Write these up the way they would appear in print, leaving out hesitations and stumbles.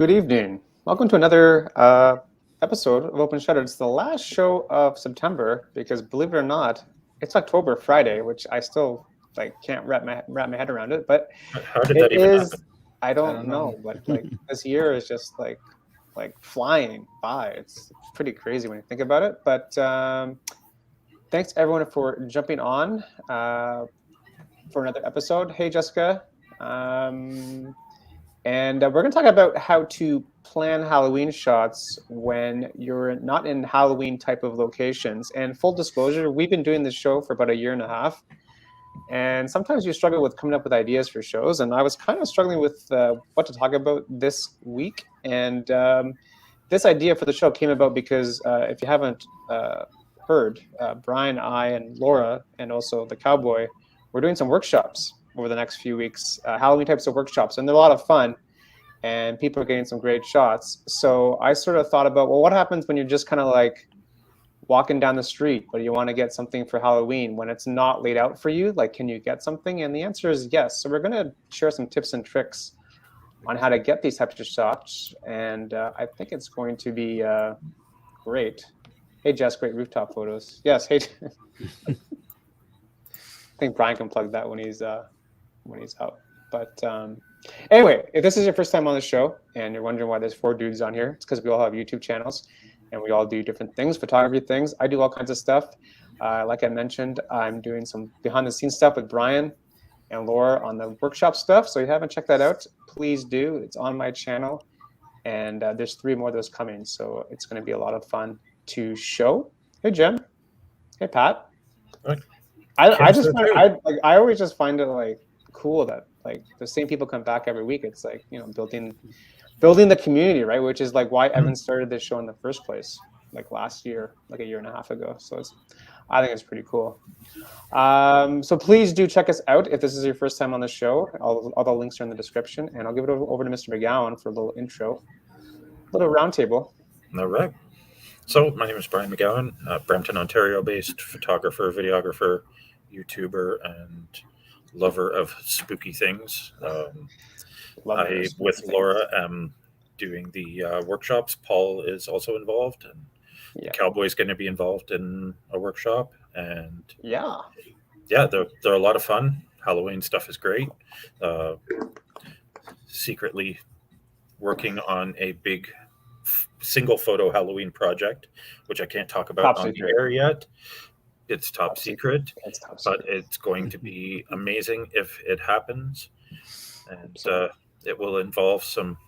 Good evening. Welcome to another episode of Open Shutter. It's the last show of September because, believe it or not, it's October Friday, which I still can't wrap my head around it. But How did that it even is. happen? I don't know, but this year is just like flying by. It's pretty crazy when you think about it. But thanks everyone for jumping on for another episode. Hey, Jessica. And we're going to talk about how to plan Halloween shots when you're not in Halloween type of locations. And full disclosure, we've been doing this show for about a year and a half. And sometimes you struggle with coming up with ideas for shows. And I was kind of struggling with what to talk about this week. And this idea for the show came about because if you haven't heard, Bryan, I, and Laura, and also the Cowboy, we're doing some workshops over the next few weeks, Halloween types of workshops, and they're a lot of fun, and people are getting some great shots. So I sort of thought about, well, what happens when you're just kind of like walking down the street, but you want to get something for Halloween when it's not laid out for you? Like, can you get something? And the answer is yes. So we're going to share some tips and tricks on how to get these types of shots, and I think it's going to be great. Hey, Jess, great rooftop photos. Yes, hey. I think Bryan can plug that when he's out. But anyway, if this is your first time on the show and you're wondering why there's 4 dudes on here, it's because we all have YouTube channels and we all do different things, photography things. I do all kinds of stuff. Like I mentioned, I'm doing some behind the scenes stuff with Bryan and Laura on the workshop stuff. So if you haven't checked that out, please do. It's on my channel, and there's 3 more of those coming. So it's going to be a lot of fun to show. Hey, Jim. Hey, Pat. I always just find it like cool that like the same people come back every week. It's like, you know, building the community, right? Which is like why Evan started this show in the first place, like last year, like a year and a half ago. So I think it's pretty cool. So please do check us out if this is your first time on the show. All the links are in the description, and I'll give it over to Mr. McGowan for a little intro, little roundtable. All right. So my name is Bryan McGowan, Brampton, Ontario-based photographer, videographer, YouTuber, and lover of spooky things. I, with Laura, am doing the workshops. Paul is also involved, and the Cowboy's going to be involved in a workshop. And yeah, they're a lot of fun. Halloween stuff is great. Secretly working on a big single photo Halloween project, which I can't talk about on the air yet. It's top secret, but it's going to be amazing if it happens. And it will involve some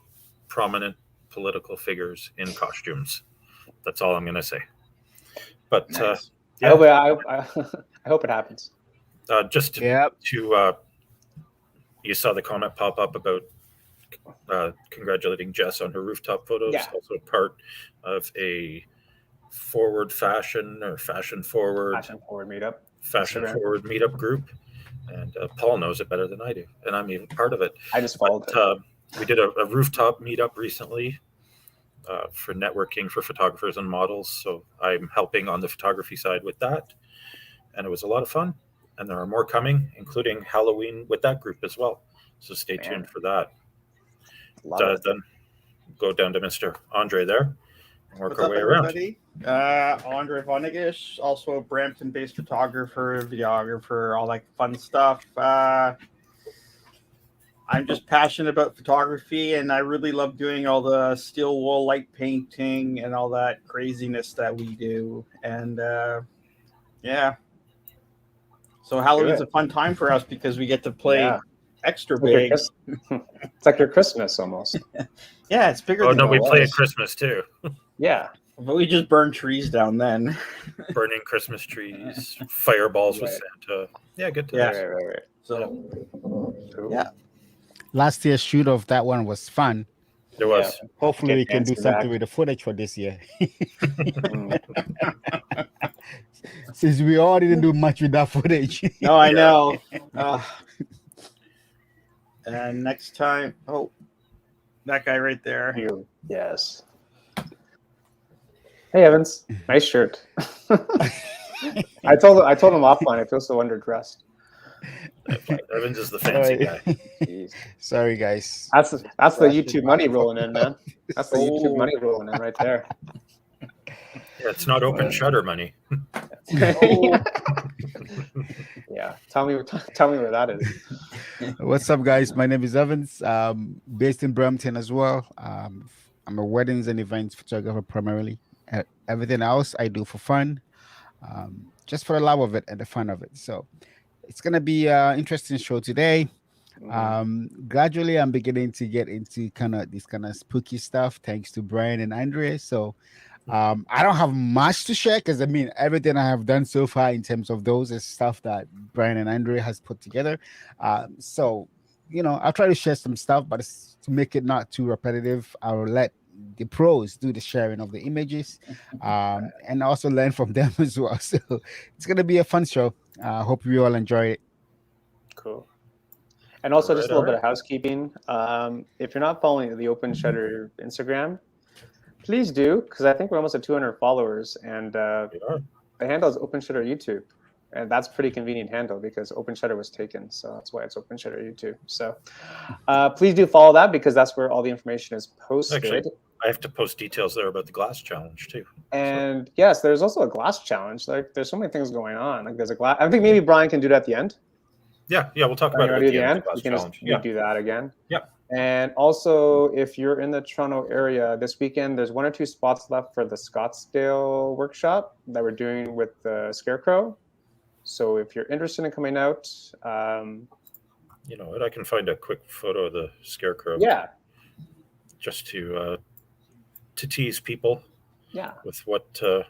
prominent political figures in costumes. That's all I'm going to say. But nice. I hope it happens. Just to you saw the comment pop up about congratulating Jess on her rooftop photos. Yeah. Also part of a fashion forward meetup group, and Paul knows it better than I do, and I'm even part of it. I just followed it. We did a rooftop meetup recently for networking for photographers and models, so I'm helping on the photography side with that, and it was a lot of fun, and there are more coming, including Halloween with that group as well, so stay tuned for that. Then go down to Mr. Andre there and work our way around. Andre Vonnegut, also a Brampton-based photographer, videographer, all that fun stuff. I'm just passionate about photography, and I really love doing all the steel wool light painting and all that craziness that we do. And so Halloween's a fun time for us because we get to play extra big. It's like your Christmas almost. Yeah, it's bigger. Oh no, we play at Christmas too. Yeah, but we just burn trees down then. Burning Christmas trees, fireballs with Santa. Yeah, good times. Right. So, last year's shoot of that one was fun. There was. Yeah. Hopefully, we can do something with the footage for this year. Since we all didn't do much with that footage. No, I know. And next time, that guy right there. Yes. Hey, Evans, nice shirt. I told him offline I feel so underdressed. Evans is the fancy guy. Jeez. Sorry, guys. That's the Flash YouTube it money back. rolling in, man. That's the YouTube money rolling in right there. Yeah, it's not open shutter money. Yeah. Tell me where that is. What's up, guys? My name is Evans. Based in Brampton as well. I'm a weddings and events photographer primarily. Everything else I do for fun, just for the love of it and the fun of it. So it's gonna be an interesting show today. Gradually, I'm beginning to get into this kind of spooky stuff, thanks to Bryan and Andre. So I don't have much to share because I mean everything I have done so far in terms of those is stuff that Bryan and Andre has put together. So I'll try to share some stuff, but to make it not too repetitive, I'll let the pros do the sharing of the images, and also learn from them as well. So it's gonna be a fun show. Hope you all enjoy it. Cool. And also, just a little All bit right. of housekeeping. If you're not following the Open Shutter Instagram, please do, because I think we're almost at 200 followers, and We are. the handle is Open Shutter YouTube, and that's a pretty convenient handle because Open Shutter was taken, so that's why it's Open Shutter YouTube. So please do follow that because that's where all the information is posted. Actually, I have to post details there about the glass challenge too. And yes, there's also a glass challenge. Like, there's so many things going on. Like, there's a glass. I think maybe Bryan can do it at the end. Yeah, we'll talk Brian, about you it want at to the do the end. end? Of the glass We can just challenge. Yeah. redo that again. Yep. And also, if you're in the Toronto area this weekend, there's 1 or 2 spots left for the Scottsdale workshop that we're doing with the Scarecrow. So if you're interested in coming out, You know what? I can find a quick photo of the scarecrow. yeah, Just to tease people yeah. with what they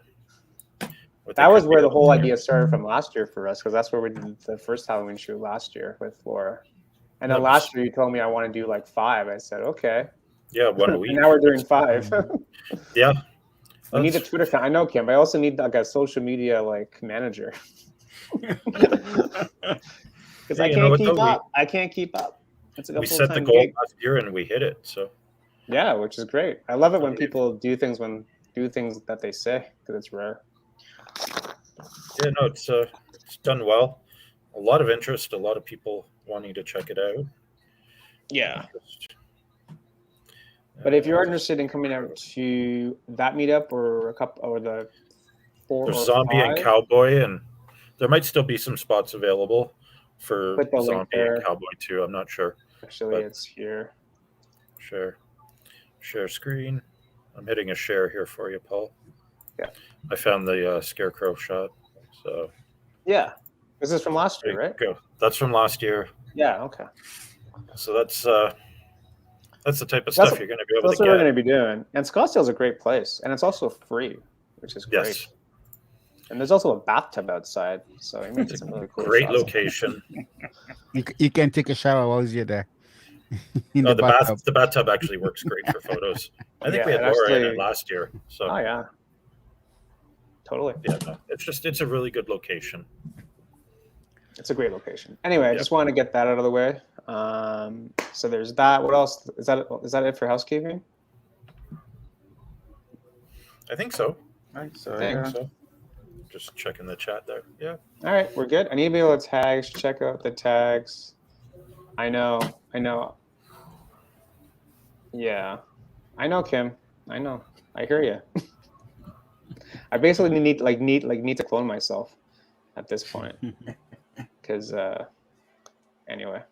That was could where be the able whole to do. idea started from last year for us, because that's where we did the first Halloween shoot last year with Laura. And then That was- last year you told me I want to do like 5. I said, okay. Yeah, 1 week. And now we're doing 5. Yeah. We need a That's- Twitter account. I know, Kim, but I also need like a social media like manager. Because I you know can't what, keep though? up. I can't keep up. It's like a We set the full-time goal gig. last year and we hit it. So Yeah, which is great. I love it when people do things that they say, because it's rare. yeah, no, it's done well. A lot of interest. A lot of people wanting to check it out. Yeah. But if you're interested in coming out to that meetup or a couple or the 4 there's or zombie 5, and cowboy, and there might still be some spots available for Put the link zombie there. and cowboy too. I'm not sure. actually but- it's here. Share screen. I'm hitting a share here for you, Paul. Yeah. I found the scarecrow shot. So Yeah. This is from last there year, you right? go. That's from last year. Yeah, okay. So that's the type of stuff you're going to be able That's to what we're get. going to be doing. And Scottsdale's a great place, and it's also free, which is great. Yes. And there's also a bathtub outside, so you make some really cool Great shots. location. You can take a shower while you're there. In Oh, the bathtub. the bathtub actually works great for photos. I think Yeah, we had it Laura in actually- it last year. So Oh yeah, totally. yeah, no, it's a really good location. It's a great location. Anyway, I Yeah. just wanted to get that out of the way. So there's that. What else? Is that it for housekeeping? I think so. So, Thanks. yeah. So just checking the chat there. Yeah. All right, we're good. I need to be able to tags. Check out the tags. I know. Yeah, I know, Kim. I know. I hear you. I basically need to clone myself at this point. Because anyway,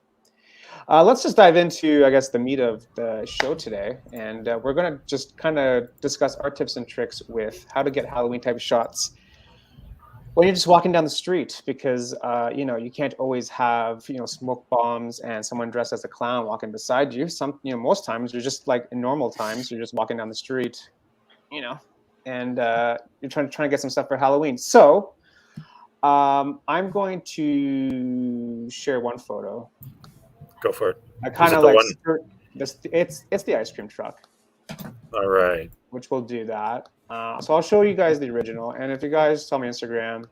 let's just dive into, I guess, the meat of the show today, and we're going to just kind of discuss our tips and tricks with how to get Halloween type shots when you're just walking down the street, because you can't always have smoke bombs and someone dressed as a clown walking beside you. Most times you're just like in normal times you're just walking down the street, and you're trying to get some stuff for Halloween. So I'm going to share one photo. Go for it. I kind it of the like one- it's the ice cream truck, All right. which will do that. So I'll show you guys the original, and if you guys tell me Instagram.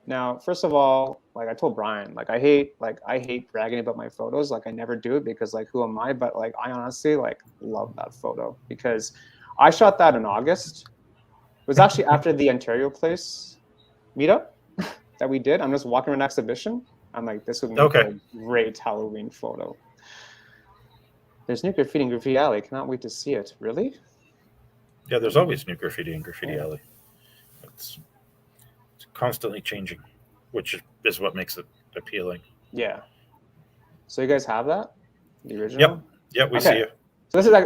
Now, first of all, like I told Bryan, I hate bragging about my photos. Like I never do it because who am I? But I honestly love that photo because I shot that in August. It was actually after the Ontario Place meetup that we did. I'm just walking around an exhibition, I'm like, this would make Okay. a great Halloween photo. There's new graffiti in Graffiti Alley. Cannot wait to see it. Really? Yeah, there's always new graffiti in Graffiti Yeah. Alley. It's constantly changing, which is what makes it appealing. Yeah. So you guys have that? The original? Yep, we Okay. see you.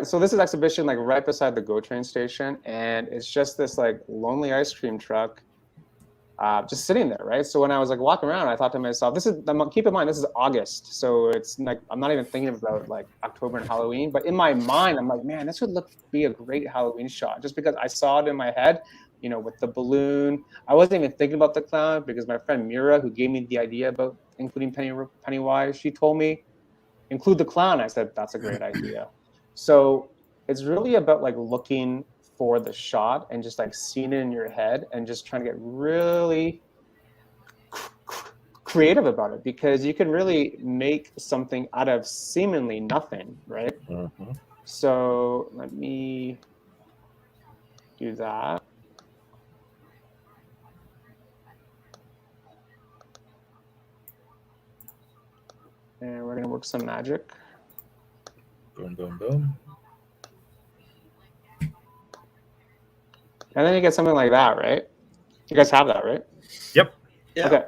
So this is exhibition like right beside the GO train station, and it's just this like lonely ice cream truck, just sitting there, right? So when I was like walking around, I thought to myself, keep in mind this is August, so it's like I'm not even thinking about like October and Halloween, but in my mind I'm like, man, this would be a great Halloween shot, just because I saw it in my head, you know, with the balloon. I wasn't even thinking about the clown because my friend Mira, who gave me the idea about including Pennywise, she told me include the clown. I said that's a great idea. So it's really about like looking for the shot and just like seeing it in your head and just trying to get really creative about it, because you can really make something out of seemingly nothing, right? Mm-hmm. So let me do that. And we're going to work some magic. Boom, boom, boom. And then you get something like that, right? You guys have that, right? Yep. Yeah. Okay.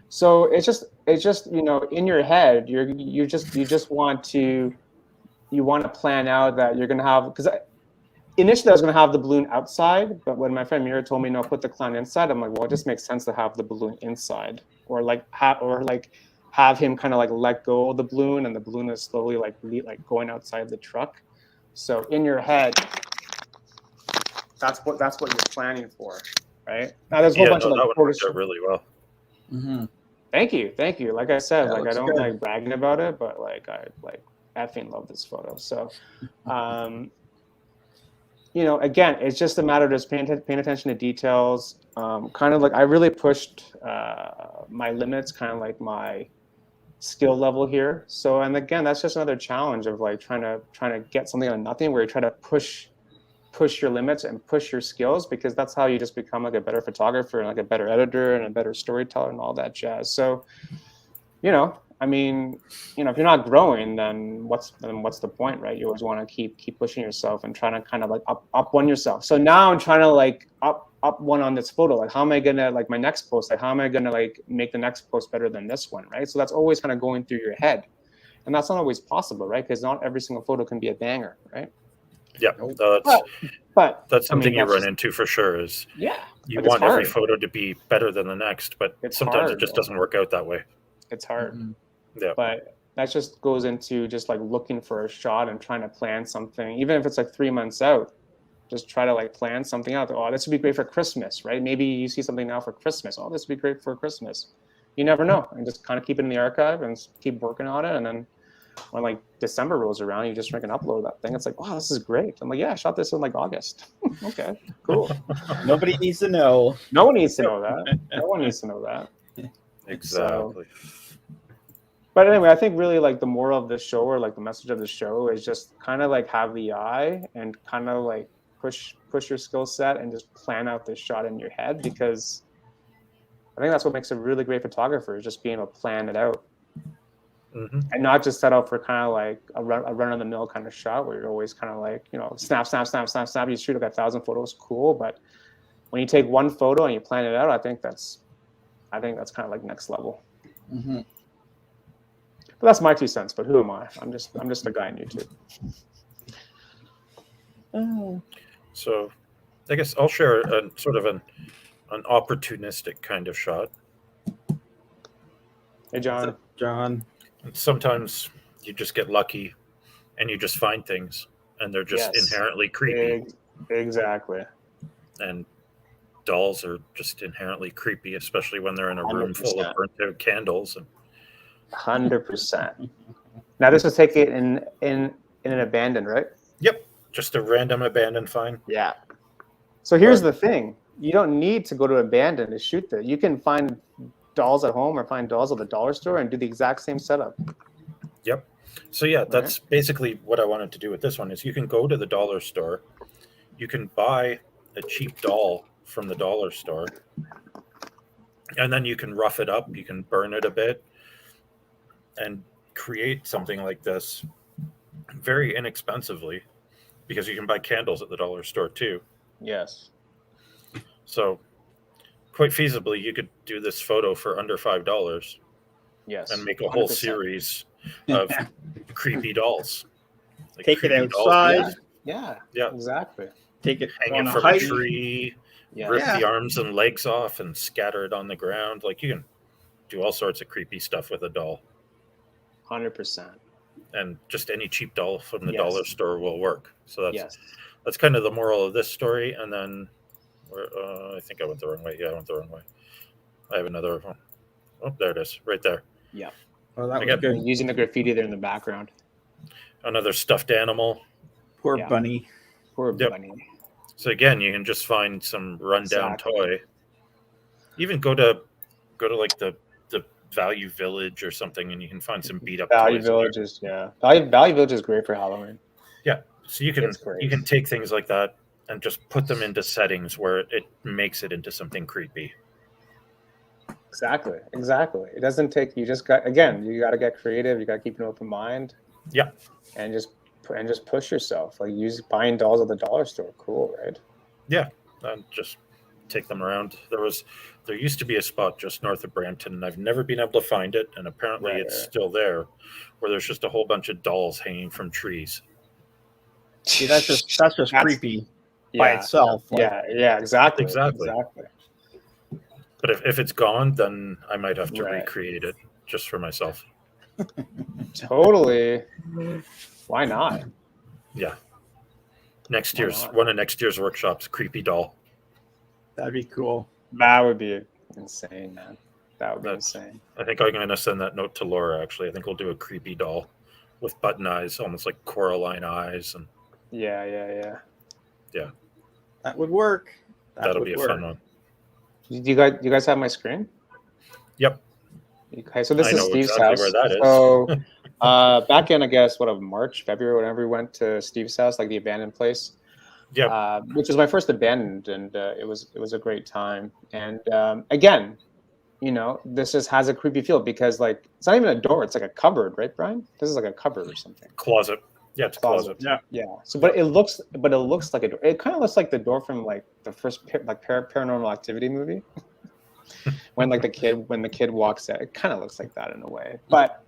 So it's just you know, in your head, you just want to plan out that you're gonna have, because initially I was gonna have the balloon outside, but when my friend Mira told me no, put the clown inside, I'm like, well, it just makes sense to have the balloon inside, or have him kind of like let go of the balloon, and the balloon is slowly like going outside the truck. So in your head, that's what you're planning for, right? Now there's a whole bunch of like that one worked out really well. Mm-hmm. Thank you. Like I said, That like I looks don't good. like bragging about it, but like I effing love this photo. So, you know, again, it's just a matter of just paying attention to details. Kind of like I really pushed my limits, kind of like my skill level here. So, and again, that's just another challenge of like trying to get something out of nothing, where you try to push your limits and push your skills, because that's how you just become like a better photographer and like a better editor and a better storyteller and all that jazz. So, you know, I mean, you know, if you're not growing, then what's the point, right? You always want to keep pushing yourself and trying to kind of like up one yourself. So now I'm trying to like up one on this photo. Like, how am I gonna, like, my next post? Like, how am I gonna like make the next post better than this one, right? So that's always kind of going through your head, and that's not always possible, right? Because not every single photo can be a banger, right? Yeah, But that's something I mean, you run into for sure. Is yeah, you like, want every photo to be better than the next, but It's sometimes hard, it just though. doesn't work out that way. It's hard. Mm-hmm. Yeah. But that just goes into just like looking for a shot and trying to plan something, even if it's like 3 months out. Just try to like plan something out. Oh, this would be great for Christmas, right? Maybe you see something now for Christmas. Oh, this would be great for Christmas. You never know. And just kind of keep it in the archive and keep working on it. And then when like December rolls around, you just can upload that thing. It's like, wow, this is great. I'm like, yeah, I shot this in like August. Okay, cool. Nobody needs to know. No one needs to know that. No one needs to know that. Exactly. But anyway, I think really like the moral of the show, or like the message of the show, is just kind of like have the eye and kind of like push your skill set and just plan out this shot in your head, because I think that's what makes a really great photographer, is just being able to plan it out. Mm-hmm. And not just set out for kind of like a run of the mill kind of shot where you're always kind of like, you know, snap. You shoot like 1,000 photos, cool. But when you take one photo and you plan it out, I think that's kind of like next level. Mm-hmm. But that's my 2 cents. But who am I? I'm just a guy on YouTube. So, I guess I'll share a sort of an opportunistic kind of shot. Hey, John. John. And sometimes you just get lucky, and you just find things, and they're just inherently creepy. Exactly. And dolls are just inherently creepy, especially when they're in a room 100%. full of burnt-out candles. And 100%. Now this was taken in an abandoned, right? Yep, just a random abandoned find. Yeah. So here's the thing: you don't need to go to abandoned to shoot this. You can find dolls at home or find dolls at the dollar store and do the exact same setup. Yep. So yeah, that's basically what I wanted to do with this one. Is you can go to the dollar store, you can buy a cheap doll from the dollar store, and then you can rough it up. You can burn it a bit. and create something like this very inexpensively, because you can buy candles at the dollar store too. Yes. So quite feasibly, you could do this photo for under $5 Yes. and make a whole 100%. series of creepy dolls. Like Take it creepy dolls outside. that Yeah. Yeah. Exactly. Take it hang on it a from hike. a tree, Yeah. rip the arms and legs off, and scatter it on the ground. Like, you can do all sorts of creepy stuff with a doll, 100%. and just any cheap doll from the Yes. dollar store will work. So Yes. that's kind of the moral of this story. And then I think I went the wrong way. Yeah, I went the wrong way. I have another one. Oh, there it is, right there. Yeah. Oh, that was Again, good. Using the graffiti there in the background. another stuffed animal. Poor Yeah. bunny. Poor Yep. bunny. So again, you can just find some rundown Exactly. toy. Even go to like the Value Village or something, and you can find some beat up Value toys in there. Village is Value Village is great for Halloween. Yeah, so you It's great. can take things like that and just put them into settings where it makes it into something creepy. Exactly. It doesn't take, you just got, again, you got to get creative. You got to keep an open mind. Yeah. And just push yourself. Like buying dolls at the dollar store. Cool, right? Yeah, and just take them around. There used to be a spot just north of Brampton, and I've never been able to find it, and apparently Right, it's right. still there, where there's just a whole bunch of dolls hanging from trees. See, that's just creepy by Yeah. itself. Like, Yeah, exactly. Exactly. But if it's gone, then I might have to Right. recreate it just for myself. Totally. Why not? Yeah. Why not? One of next year's workshops, creepy doll. that'd be cool. That would be insane, man. That would be That's- insane. I think I'm going to send that note to Laura, actually. I think we'll do a creepy doll with button eyes, almost like Coraline eyes. And Yeah. That would work. that'll be a fun one. Do you guys have my screen? Yep. Okay, so this I is know Steve's exactly house. where that is. So back in, I guess, March, February, whenever we went to Steve's house, like the abandoned place. Yep. Which was my first abandoned, and it was a great time. And again, this just has a creepy feel because like it's not even a door; it's like a cupboard, right, Brian? This is like a cupboard or something. Closet. Yeah, it's a closet. Yeah. So, but it looks like a door. It kind of looks like the door from like the first Paranormal Activity movie. when the kid walks out, it kind of looks like that in a way. But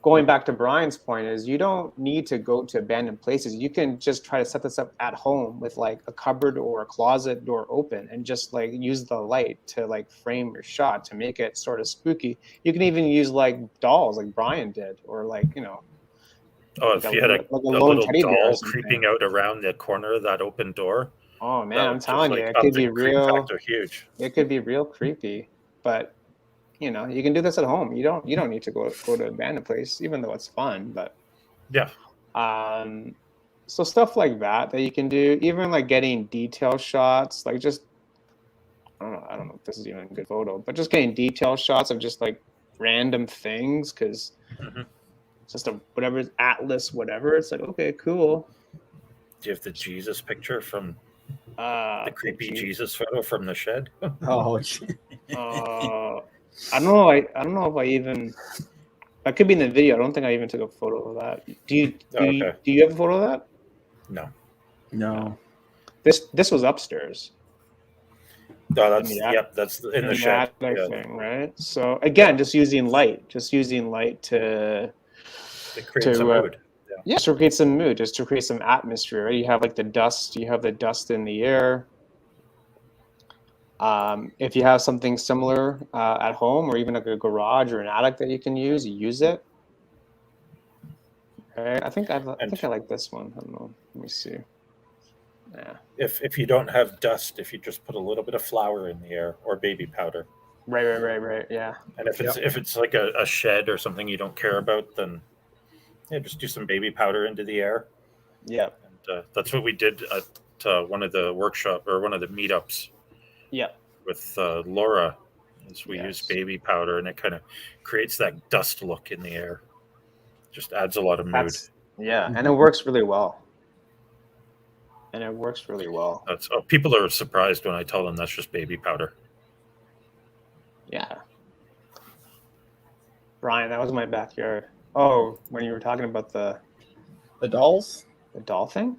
going back to Brian's point is you don't need to go to abandoned places. You can just try to set this up at home with like a cupboard or a closet door open and just like use the light to like frame your shot to make it sort of spooky. You can even use like dolls like Brian did, or like Oh, like if you had a lone little teddy bear or doll something. creeping out around the corner of that open door. Oh man, that I'm would just, telling you, like, it up could the be creep real. factor huge. It could be real creepy, but you can do this at home. You don't need to go to an abandoned place, even though it's fun. But Yeah. So stuff like that you can do, even like getting detail shots, like just I don't know if this is even a good photo, but just getting detail shots of just like random things because Mhm. it's just whatever Atlas, whatever. It's like okay, cool. Do you have the Jesus picture from the creepy Jesus. Jesus photo from the shed? Oh, I don't know. I don't know if I even. That could be in the video. I don't think I even took a photo of that. Do you have a photo of that? No. no. This was upstairs. No, that's In the that's in the shed. attic Yeah. thing, right? So again, just using light to It creates a mood. yeah, to create some mood, just to create some atmosphere. Right? You have like the dust. You have the dust in the air. If you have something similar at home, or even like a garage or an attic that you can use it. Okay. I think I like this one. I don't know. Let me see. Yeah. If you don't have dust, if you just put a little bit of flour in the air or baby powder. Right. Yeah. And if it's like a shed or something you don't care about, then just do some baby powder into the air. Yeah. And that's what we did at one of the workshop or one of the meetups. Yeah. With Laura, is we use baby powder, and it kind of creates that dust look in the air. Just adds a lot of mood. And it works really well. People are surprised when I tell them that's just baby powder. Yeah. Bryan, that was my backyard. Oh, when you were talking about the dolls. doll thing?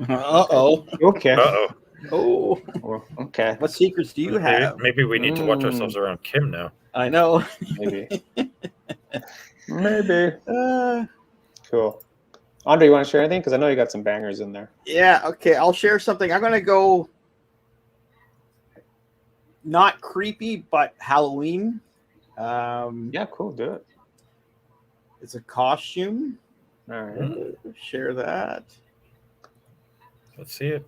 Uh-oh. Okay. Uh-oh. Oh, Well, okay. what secrets do you have? Maybe we need to watch ourselves around Kim now. I know. Maybe. Maybe. Uh, Cool. Andre, you want to share anything? Because I know you got some bangers in there. yeah, okay. I'll share something. I'm going to go not creepy, but Halloween. Yeah, cool. Do it. It's a costume. All right. Share that. Let's see it.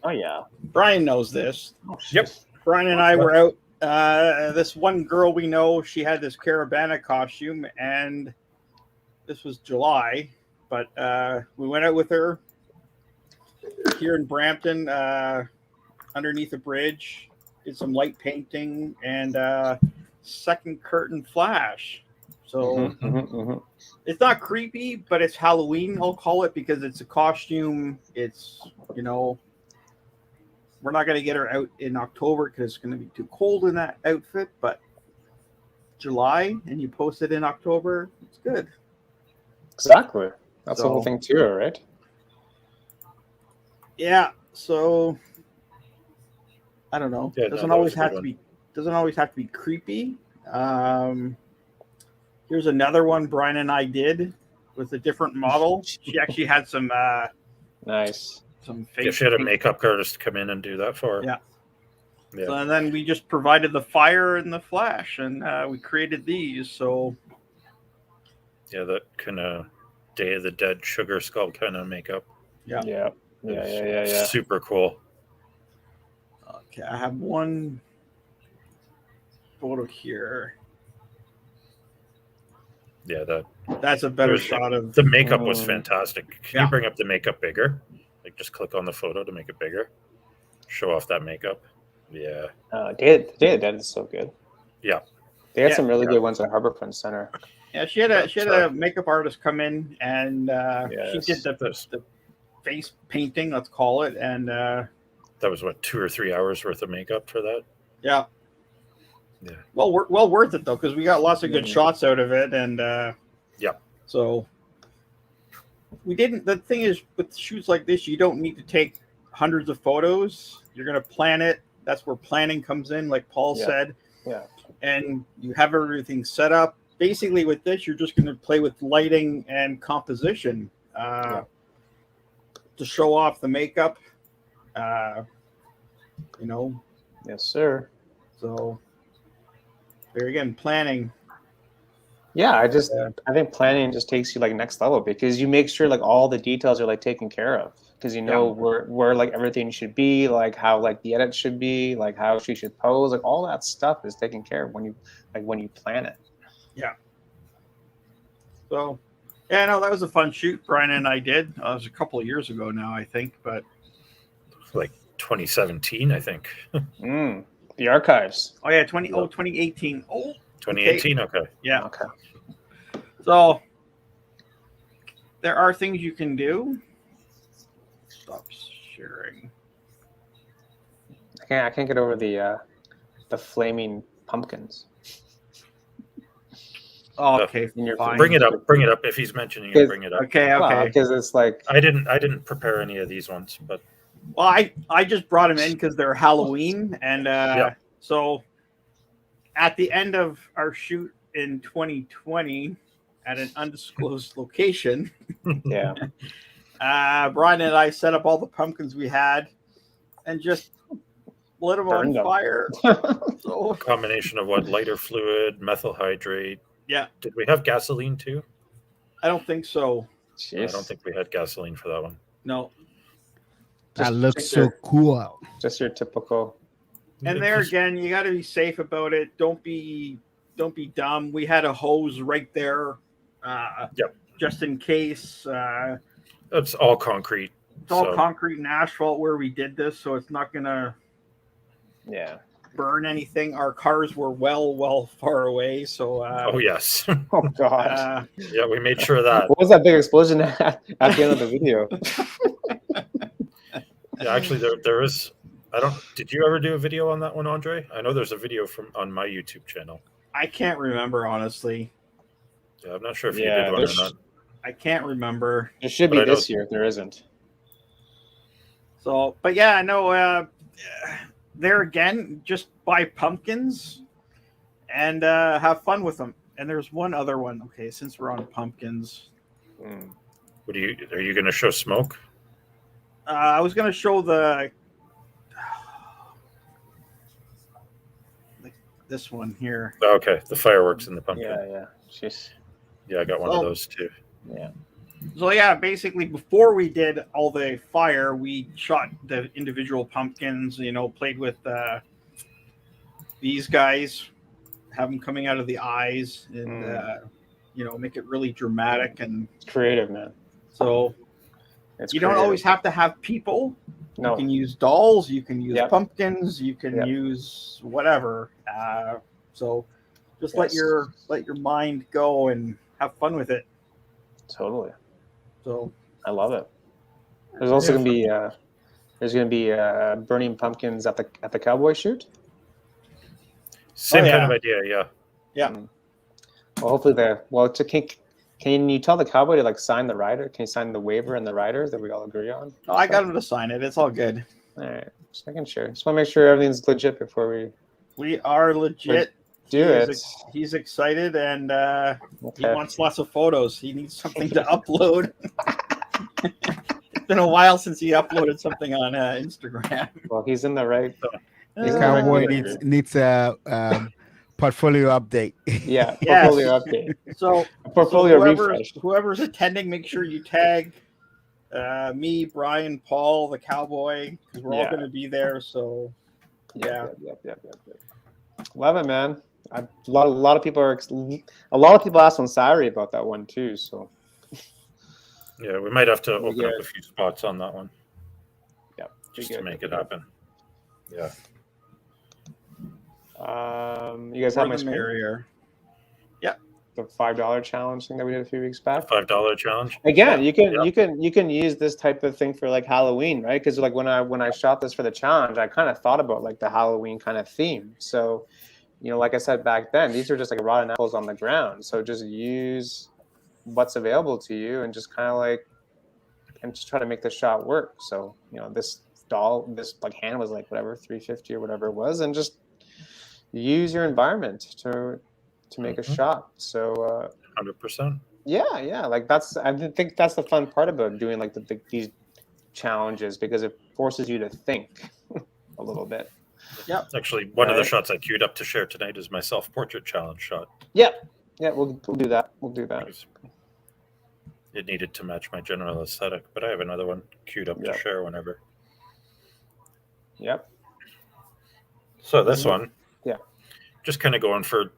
Oh, yeah. Brian knows this. Oh, Yep. Brian and I were out. This one girl we know, she had this Caravana costume, and this was July, but we went out with her here in Brampton, underneath a bridge, did some light painting, and second curtain flash. So it's not creepy, but it's Halloween, I'll call it, because it's a costume. It's, you know, we're not going to get her out in October because it's going to be too cold in that outfit, but July, and you post it in October, it's good. Exactly. That's the So- whole thing too, right? Yeah, so I don't know. Yeah, doesn't that always was a have good to be creepy. Here's another one Brian and I did with a different model. She actually had some Nice. face. Yeah, she had a makeup artist come in and do that for her. Yeah. Yeah. So, and then we just provided the fire and the flash, and we created these. So Yeah, that kind of Day of the Dead sugar skull kind of makeup. Yeah. Yeah. Yeah. Super cool. okay, I have one photo here. Yeah, That's a better There's- shot of the makeup was fantastic. Can Yeah. you bring up the makeup bigger? Like, just click on the photo to make it bigger. Show off that makeup. Yeah. Day of the Dead is so good. Yeah. They had Yeah. some really good ones at Harborfront Center. Yeah, she had a makeup artist come in, and she did the face painting, let's call it, and That was what, 2 or 3 hours worth of makeup for that. yeah. Yeah. Well worth it though, because we got lots of good shots out of it, and Yeah. So we didn't. The thing is, with shoots like this, you don't need to take hundreds of photos. You're gonna plan it. That's where planning comes in, like Paul said. Yeah. And you have everything set up. Basically, with this, you're just going to play with lighting and composition to show off the makeup. You know. Yes, sir. So there again, planning. Yeah, I think planning just takes you like next level because you make sure like all the details are like taken care of because you know where like everything should be, like how like the edit should be, like how she should pose, like all that stuff is taken care of when you plan it. Yeah. So, yeah, no, that was a fun shoot Brian and I did. It was a couple of years ago now, I think, but Like 2017, I think. The archives. oh yeah, 2018. Oh, 2018, okay. yeah. Okay. So there are things you can do. Stop sharing. I can't get over the flaming pumpkins. Oh, okay, In your- fine. Bring it up. Bring it up. If he's mentioning it, bring it up. Okay, okay. Because it's like I didn't prepare any of these ones, but Well, I just brought them in because they're Halloween, and so at the end of our shoot in 2020 at an undisclosed location, yeah. Brian and I set up all the pumpkins we had and just lit them on Burned them. fire. So combination of what, lighter fluid, methyl hydrate. yeah, Did we have gasoline too? I don't think so. I don't think we had gasoline for that one. No. That Just looks so cool. Just your typical. And there again, you got to be safe about it. Don't be dumb. We had a hose right there, just in case. It's all concrete. It's all concrete and asphalt where we did this, so it's not gonna burn anything. Our cars were well far away, so. Oh yes. Oh God. Yeah, we made sure of that. What was that big explosion at the end of the video? Yeah, actually, there is. Did you ever do a video on that one, Andre? I know there's a video on my YouTube channel. I can't remember, honestly. Yeah, I'm not sure if you Yeah, did one or not. I can't remember. It should But be I know- this year if there isn't. So, but yeah, no. There again, just buy pumpkins and have fun with them. And there's one other one. Okay, since we're on pumpkins, Mm. Are you going to show smoke? I was gonna show this one here. Oh, okay, the fireworks in the pumpkin. Yeah. Jeez. Yeah, I got one of those too. Yeah. So yeah, basically before we did all the fire, we shot the individual pumpkins. Played with these guys, have them coming out of the eyes, and make it really dramatic. And It's creative, man. so It's you don't creative. always have to have people. No. You can use dolls. You can use Yep. pumpkins. You can Yep. use whatever. So just let Yes. your mind go and have fun with it. Totally. So I love it. There's also gonna be burning pumpkins at the cowboy shoot. Same yeah. kind of idea, yeah. yeah. Well, hopefully can you tell the cowboy to like sign the rider? Can you sign the waiver and the riders that we all agree on? No, I got him to sign it. It's all good. All right, just making sure. Just want to make sure everything's legit before we We are legit. do it. He's excited and he Okay. wants lots of photos. He needs something to upload. It's been a while since he uploaded something on Instagram. Well, he's in the right. The Yeah. cowboy Yeah. needs a portfolio update. Yeah, Yes. portfolio update. So Portfolio refresh. whoever's attending, make sure you tag me, Bryan, Paul, the cowboy, because we're all Yeah. going to be there. So yeah. Yep. Love it, man. A lot of people asked on Saturday about that one too. So Yeah, we might have to open up good. a few spots on that one yeah, just to make it happen. Yeah. You guys have my screen? Merrier. The $5 challenge thing that we did a few weeks back. $5 challenge. Again, Yeah. you can use this type of thing for like Halloween, right? Because like when I shot this for the challenge, I kind of thought about like the Halloween kind of theme. So, like I said back then, these are just like rotten apples on the ground. So just use what's available to you and just kind of like and just try to make the shot work. So this like hand was like whatever $350 or whatever it was, and just use your environment to make a shot. So 100%. yeah, like I think that's the fun part about doing like these challenges, because it forces you to think a little bit. Yep. Actually, one of the Right. shots I queued up to share tonight is my self-portrait challenge shot. Yeah, we'll do that. Because it needed to match my general aesthetic, but I have another one queued up Yep. to share whenever. Yep. So this one, Yeah. just kind of going for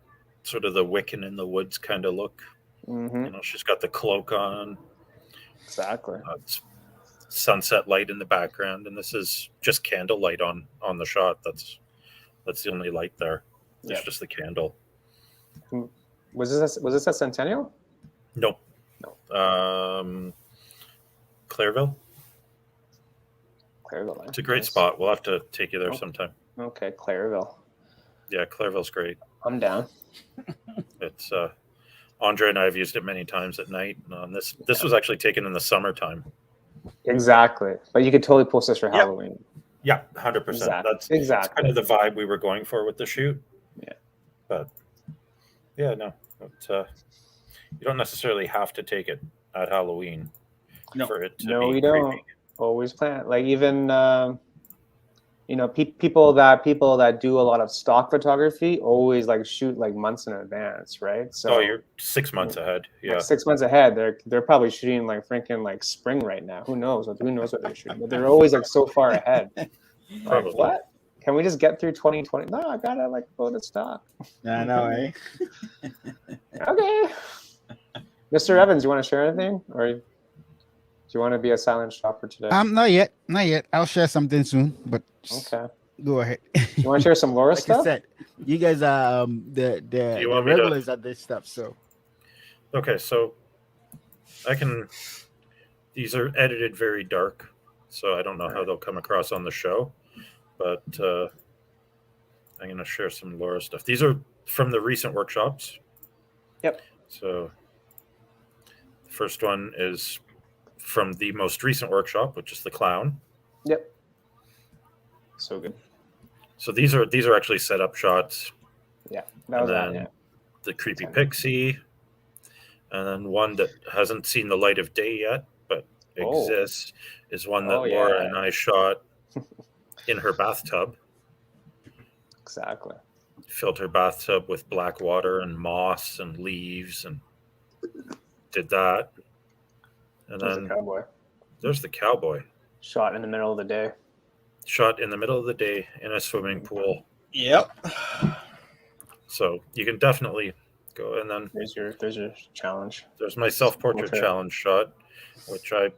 sort of the Wiccan in the woods kind of look. Mm-hmm. She's got the cloak on. Exactly. It's sunset light in the background, and this is just candle light on the shot. That's the only light there. It's Yep. just the candle. Was this at Centennial? Nope. No. Clareville. Clareville. It's a great Nice. spot. We'll have to take you there Oh. sometime. Okay, Clareville. Yeah, Clareville's great. I'm down. It's Andre and I have used it many times at night. This was actually taken in the summertime. Exactly. But you could totally post this for Yep. Halloween. Yeah, 100%. That's kind of the vibe we were going for with the shoot. Yeah. But yeah, no, you don't necessarily have to take it at Halloween for it to No, be we don't. creepy. Always plan. Like even people that do a lot of stock photography always like shoot like months in advance, right? So You're 6 months ahead. Yeah. like 6 months ahead, they're probably shooting like freaking like spring right now. Who knows? Who knows what they're shooting? But they're always like so far ahead. Probably. Like, what? Can we just get through 2020? No, I gotta like go to stock. I know, eh? Okay. Mr. Evans, you want to share anything, or do you want to be a silent shopper today? Not yet. I'll share something soon, but just Okay. go ahead. You want to share some Laura Like I stuff? said, you guys are the you want me to- regulars at this stuff. So Okay, so these are edited very dark, so I don't know how they'll come across on the show, but I'm going to share some Laura stuff. These are from the recent workshops. Yep. So the first one is from the most recent workshop, which is the clown. Yep. So good. So these are actually setup shots. Yeah, that was on. Yeah. The creepy 10. pixie, and then one that hasn't seen the light of day yet, but exists, is one that Laura and I shot in her bathtub. Exactly. Filled her bathtub with black water and moss and leaves, and did that. And There's then the cowboy. there's the cowboy. Shot in the middle of the day. Shot in the middle of the day in a swimming pool. Yep. So you can definitely go. And then There's your challenge. there's my self-portrait Okay. challenge shot, which I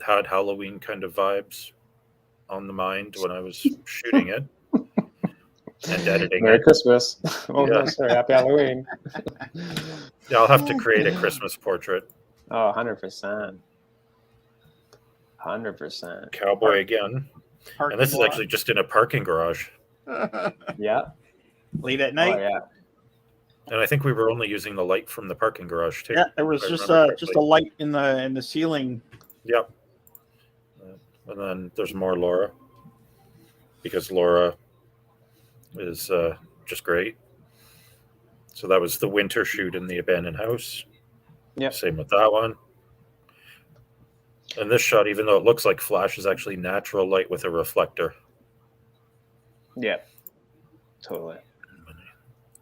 had Halloween kind of vibes on the mind when I was shooting it and editing Merry it. Christmas. Oh Yeah. no, sorry. Happy Halloween. Yeah, I'll have to create a Christmas portrait. Oh, 100%. 100%. Cowboy again. And this is actually just in a parking garage. Yeah. Late at night. Oh yeah. And I think we were only using the light from the parking garage too. Yeah, there was if I just remember just a correctly. light in the ceiling. Yep. And then there's more Laura, because Laura is just great. So that was the winter shoot in the abandoned house. Yep. Same with that one. And this shot, even though it looks like flash, is actually natural light with a reflector. Yeah. Totally.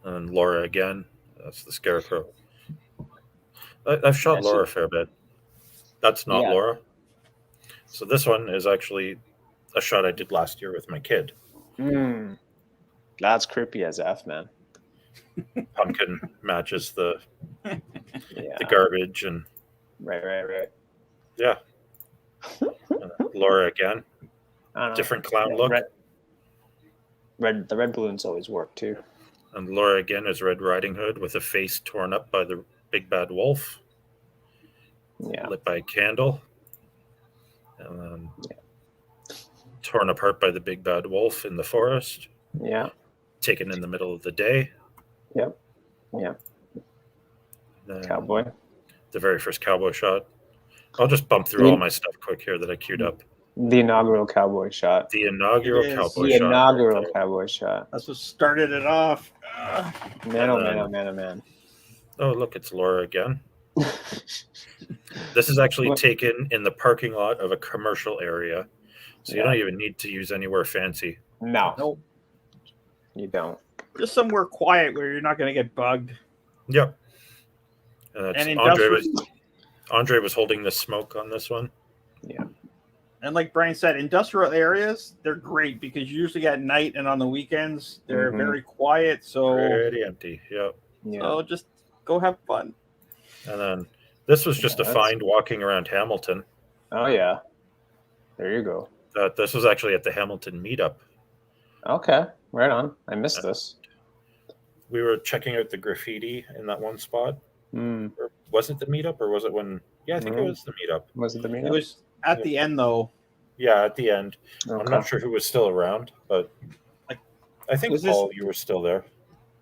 And then Laura again. That's the scarecrow. I've shot Yeah, Laura a fair bit. That's not Yeah. Laura. So this one is actually a shot I did last year with my kid. That's creepy as F, man. Pumpkin matches the Yeah. garbage, and Right. yeah. Laura again. I don't know. Different clown Yeah, look. The red balloons always work too. And Laura again is Red Riding Hood with a face torn up by the big bad wolf, Yeah. lit by a candle, and then torn apart by the big bad wolf in the forest, Yeah. taken in the middle of the day. Yep. Yeah. Then Cowboy. the very first cowboy shot. I'll just bump through all my stuff quick here that I queued up. The inaugural cowboy shot. The inaugural It is. cowboy The shot. inaugural cowboy shot. That's what started it off. Man, oh man, oh man, oh man. Oh, look, it's Laura again. This is actually taken in the parking lot of a commercial area. So you don't even need to use anywhere fancy. No, Nope. you don't. Just somewhere quiet where you're not going to get bugged. Yep. And that's And Andre was holding the smoke on this one. Yeah. And like Brian said, industrial areas, they're great because usually at night and on the weekends, they're very quiet. So Pretty empty. Yep. Yeah. so just go have fun. And then this was just a that's- find walking around Hamilton. Oh yeah. There you go. This was actually at the Hamilton meetup. Okay. Right on. I missed this. We were checking out the graffiti in that one spot. Mm. Or was it the meetup, or was it when? Yeah, I think it was the meetup. Was it the meetup? It was at the end though. Yeah, at the end. Okay. I'm not sure who was still around, but I think Was Paul, you were still there.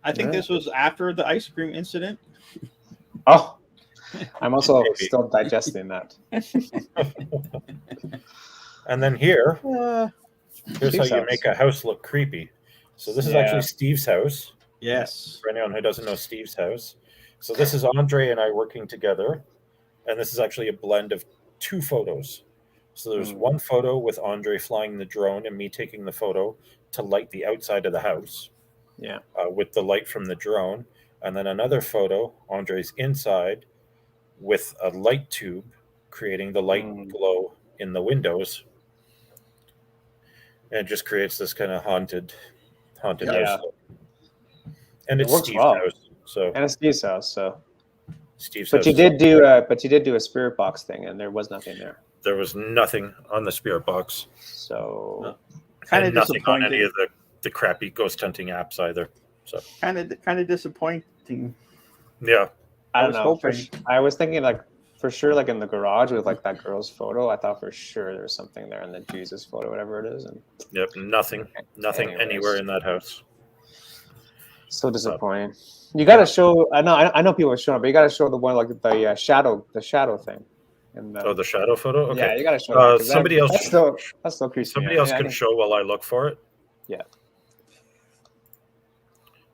I think this was after the ice cream incident. Oh, I'm also Maybe. still digesting that. And then here's how Steve's you house. make a house look creepy. So this is Yeah. actually Steve's house. Yes. For anyone who doesn't know Steve's house. So this is Andre and I working together. And this is actually a blend of two photos. So there's one photo with Andre flying the drone and me taking the photo to light the outside of the house. Yeah. With the light from the drone. And then another photo, Andre's inside with a light tube creating the light glow in the windows. And it just creates this kind of haunted Yeah. house. And It it's works Steve's well. house. So And it's Steve's house, so. Steve's But house. you did do a spirit box thing, and there was nothing there. There was nothing on the spirit box. So Kind And of nothing on any disappointing. of the crappy ghost hunting apps either. So Kind of disappointing. yeah. I I don't was know. hoping. I was thinking like for sure, like in the garage with like that girl's photo. I thought for sure there was something there in the Jesus photo, whatever it is, and Yep. Nothing Anyways. anywhere in that house. so disappointing. You got to show. I know people are showing it, but you got to show the one like the shadow thing. And the shadow photo. Okay. yeah, you got to show that. Somebody else. That's still creepy. Somebody else can think, show while I look for it. Yeah.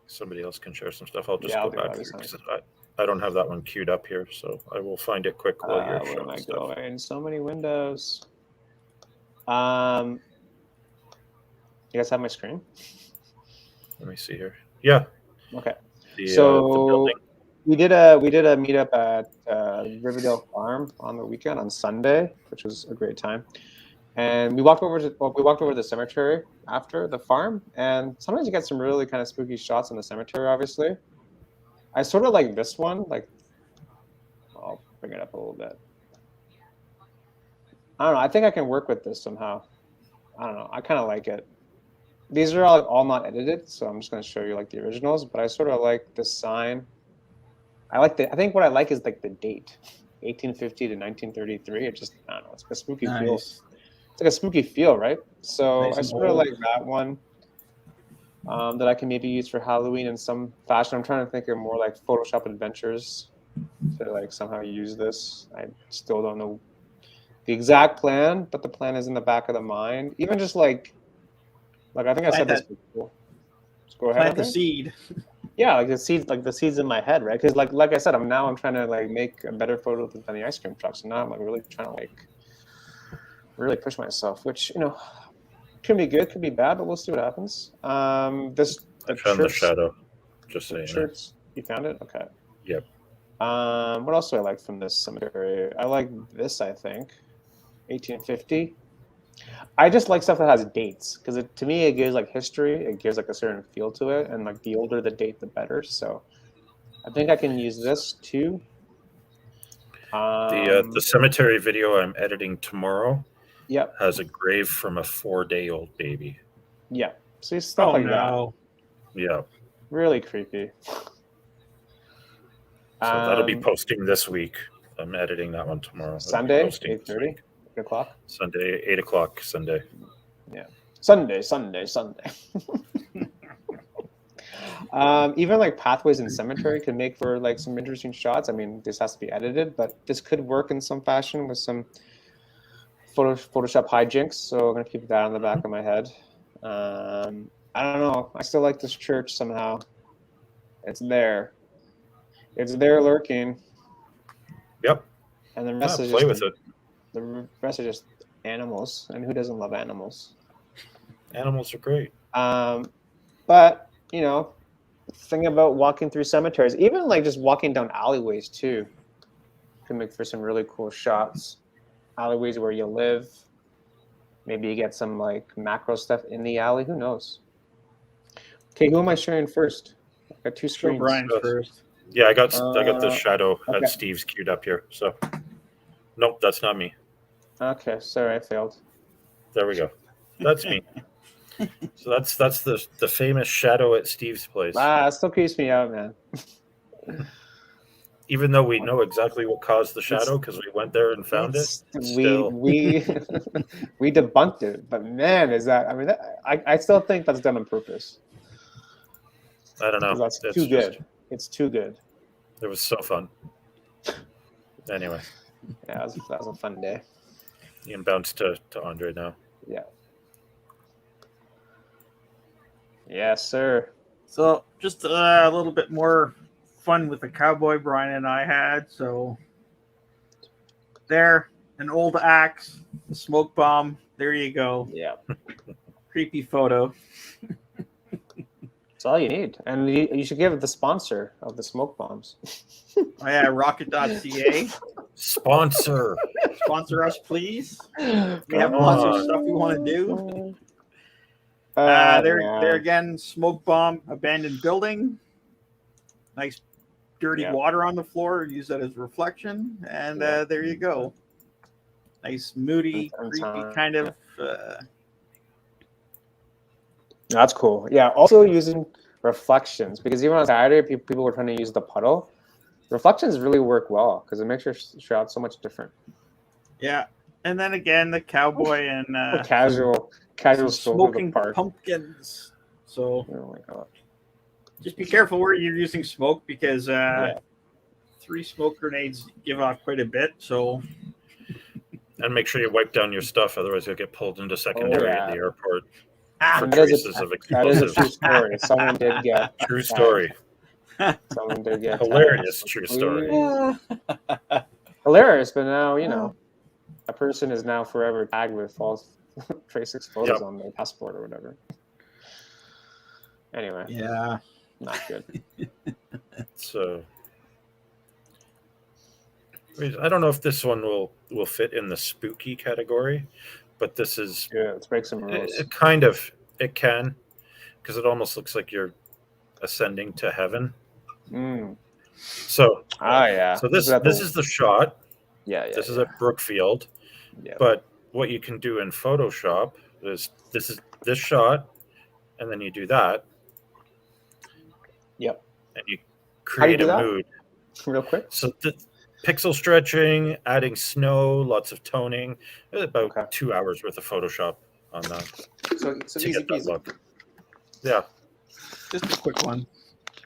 Somebody else can share some stuff. I'll just I'll go do back. that this time. I don't have that one queued up here, so I will find it quick while you're Where am I showing stuff. going? So many windows. You guys have my screen? Let me see here. Yeah. Okay. The So building. we did a meetup at Riverdale Farm on the weekend on Sunday, which was a great time. And we walked over to the cemetery after the farm, and sometimes you get some really kind of spooky shots in the cemetery. Obviously, I sort of like this one. Like, I'll bring it up a little bit. I don't know. I think I can work with this somehow. I don't know. I kind of like it. These are all not edited, so I'm just going to show you like the originals. But I sort of like this sign. I think what I like is like the date, 1850 to 1933. It just, I don't know. It's like a spooky feel. It's like a spooky feel, right? So Nice I and sort of old. like that one. That I can maybe use for Halloween in some fashion. I'm trying to think of more like Photoshop adventures to like somehow use this. I still don't know the exact plan, but the plan is in the back of the mind. Even just like I think I said this before. Just go ahead. Plant the Andre. seed. Yeah, like the seeds in my head, right? Because like I said, I'm trying to like make a better photo than the ice cream truck. So now I'm like really trying to like really push myself, which could be good, could be bad, but we'll see what happens. I found the shadow. Just saying. Church, you found it? Okay. Yep. What else do I like from this cemetery? I like this. I think 1850. I just like stuff that has dates because to me it gives like history. It gives like a certain feel to it, and like the older the date, the better. So I think I can use this too. The cemetery video I'm editing tomorrow. Yep. Has a grave from a 4-day-old baby. Yeah. See stuff like that. Yeah. Really creepy. So that'll be posting this week. I'm editing that one tomorrow. Sunday, 8:30, 8 o'clock. Sunday, 8 o'clock. Sunday. Yeah. Sunday. Even like pathways in cemetery could make for like some interesting shots. I mean, this has to be edited, but this could work in some fashion with some Photoshop hijinks. So I'm gonna keep that on the back of my head. I don't know. I still like this church somehow. It's there. It's there lurking. Yep. And the rest is play just with it. The rest are just animals, and who doesn't love animals? Animals are great. But think about walking through cemeteries, even like just walking down alleyways too, can make for some really cool shots. Alleyways where you live. Maybe you get some like macro stuff in the alley. Who knows? Okay, who am I sharing first? I got two screens. Bryan first. Yeah, I got the shadow at Steve's queued up here. So, nope, that's not me. Okay, sorry, I failed. There we go. That's me. So that's the famous shadow at Steve's place. It still creeps me out, man. Even though we know exactly what caused the shadow because we went there and found it. We we debunked it, but man, is that? I mean, I still think that's done on purpose. I don't know. That's too good. It's too good. It was so fun. Anyway. Yeah, that was a fun day. You can bounce to Andre now. Yeah. Yes, sir. So just a little bit more fun with the cowboy Bryan and I had. So there, an old axe, a smoke bomb. There you go. Yeah. Creepy photo. That's all you need. And you should give it the sponsor of the smoke bombs. Oh yeah, rocket.ca. Sponsor Sponsor us, please. We have lots of stuff we want to do. There again, smoke bomb, abandoned building. Nice dirty water on the floor. Use that as reflection. And there you go. Nice, moody, creepy kind of. That's cool. Yeah, also using reflections, because even on Saturday, people were trying to use the puddle. Reflections really work well because it makes your shot so much different. Yeah, and then again, the cowboy and casual stroll smoking through the park. pumpkins. So, oh my god, Just be careful where you're using smoke because 3 smoke grenades give off quite a bit. So, And make sure you wipe down your stuff, otherwise you'll get pulled into secondary at the airport for That is traces of that is a explosives. true story. Someone did get True story. Someone did get Hilarious tagged. true story. Hilarious, but now a person is now forever tagged with false trace explosives on their passport or whatever. Anyway, yeah, not good. So I don't know if this one will fit in the spooky category, but this is Let's break some rules. It can, because it almost looks like you're ascending to heaven. So so this is the shot. This is at Brookfield. Yeah. But what you can do in Photoshop is this shot, and then you do that. Yep. And you create a mood real quick. So the pixel stretching, adding snow, lots of toning. About 2 hours worth of Photoshop on that. So to easy get that peasy. look. Yeah. just a quick one.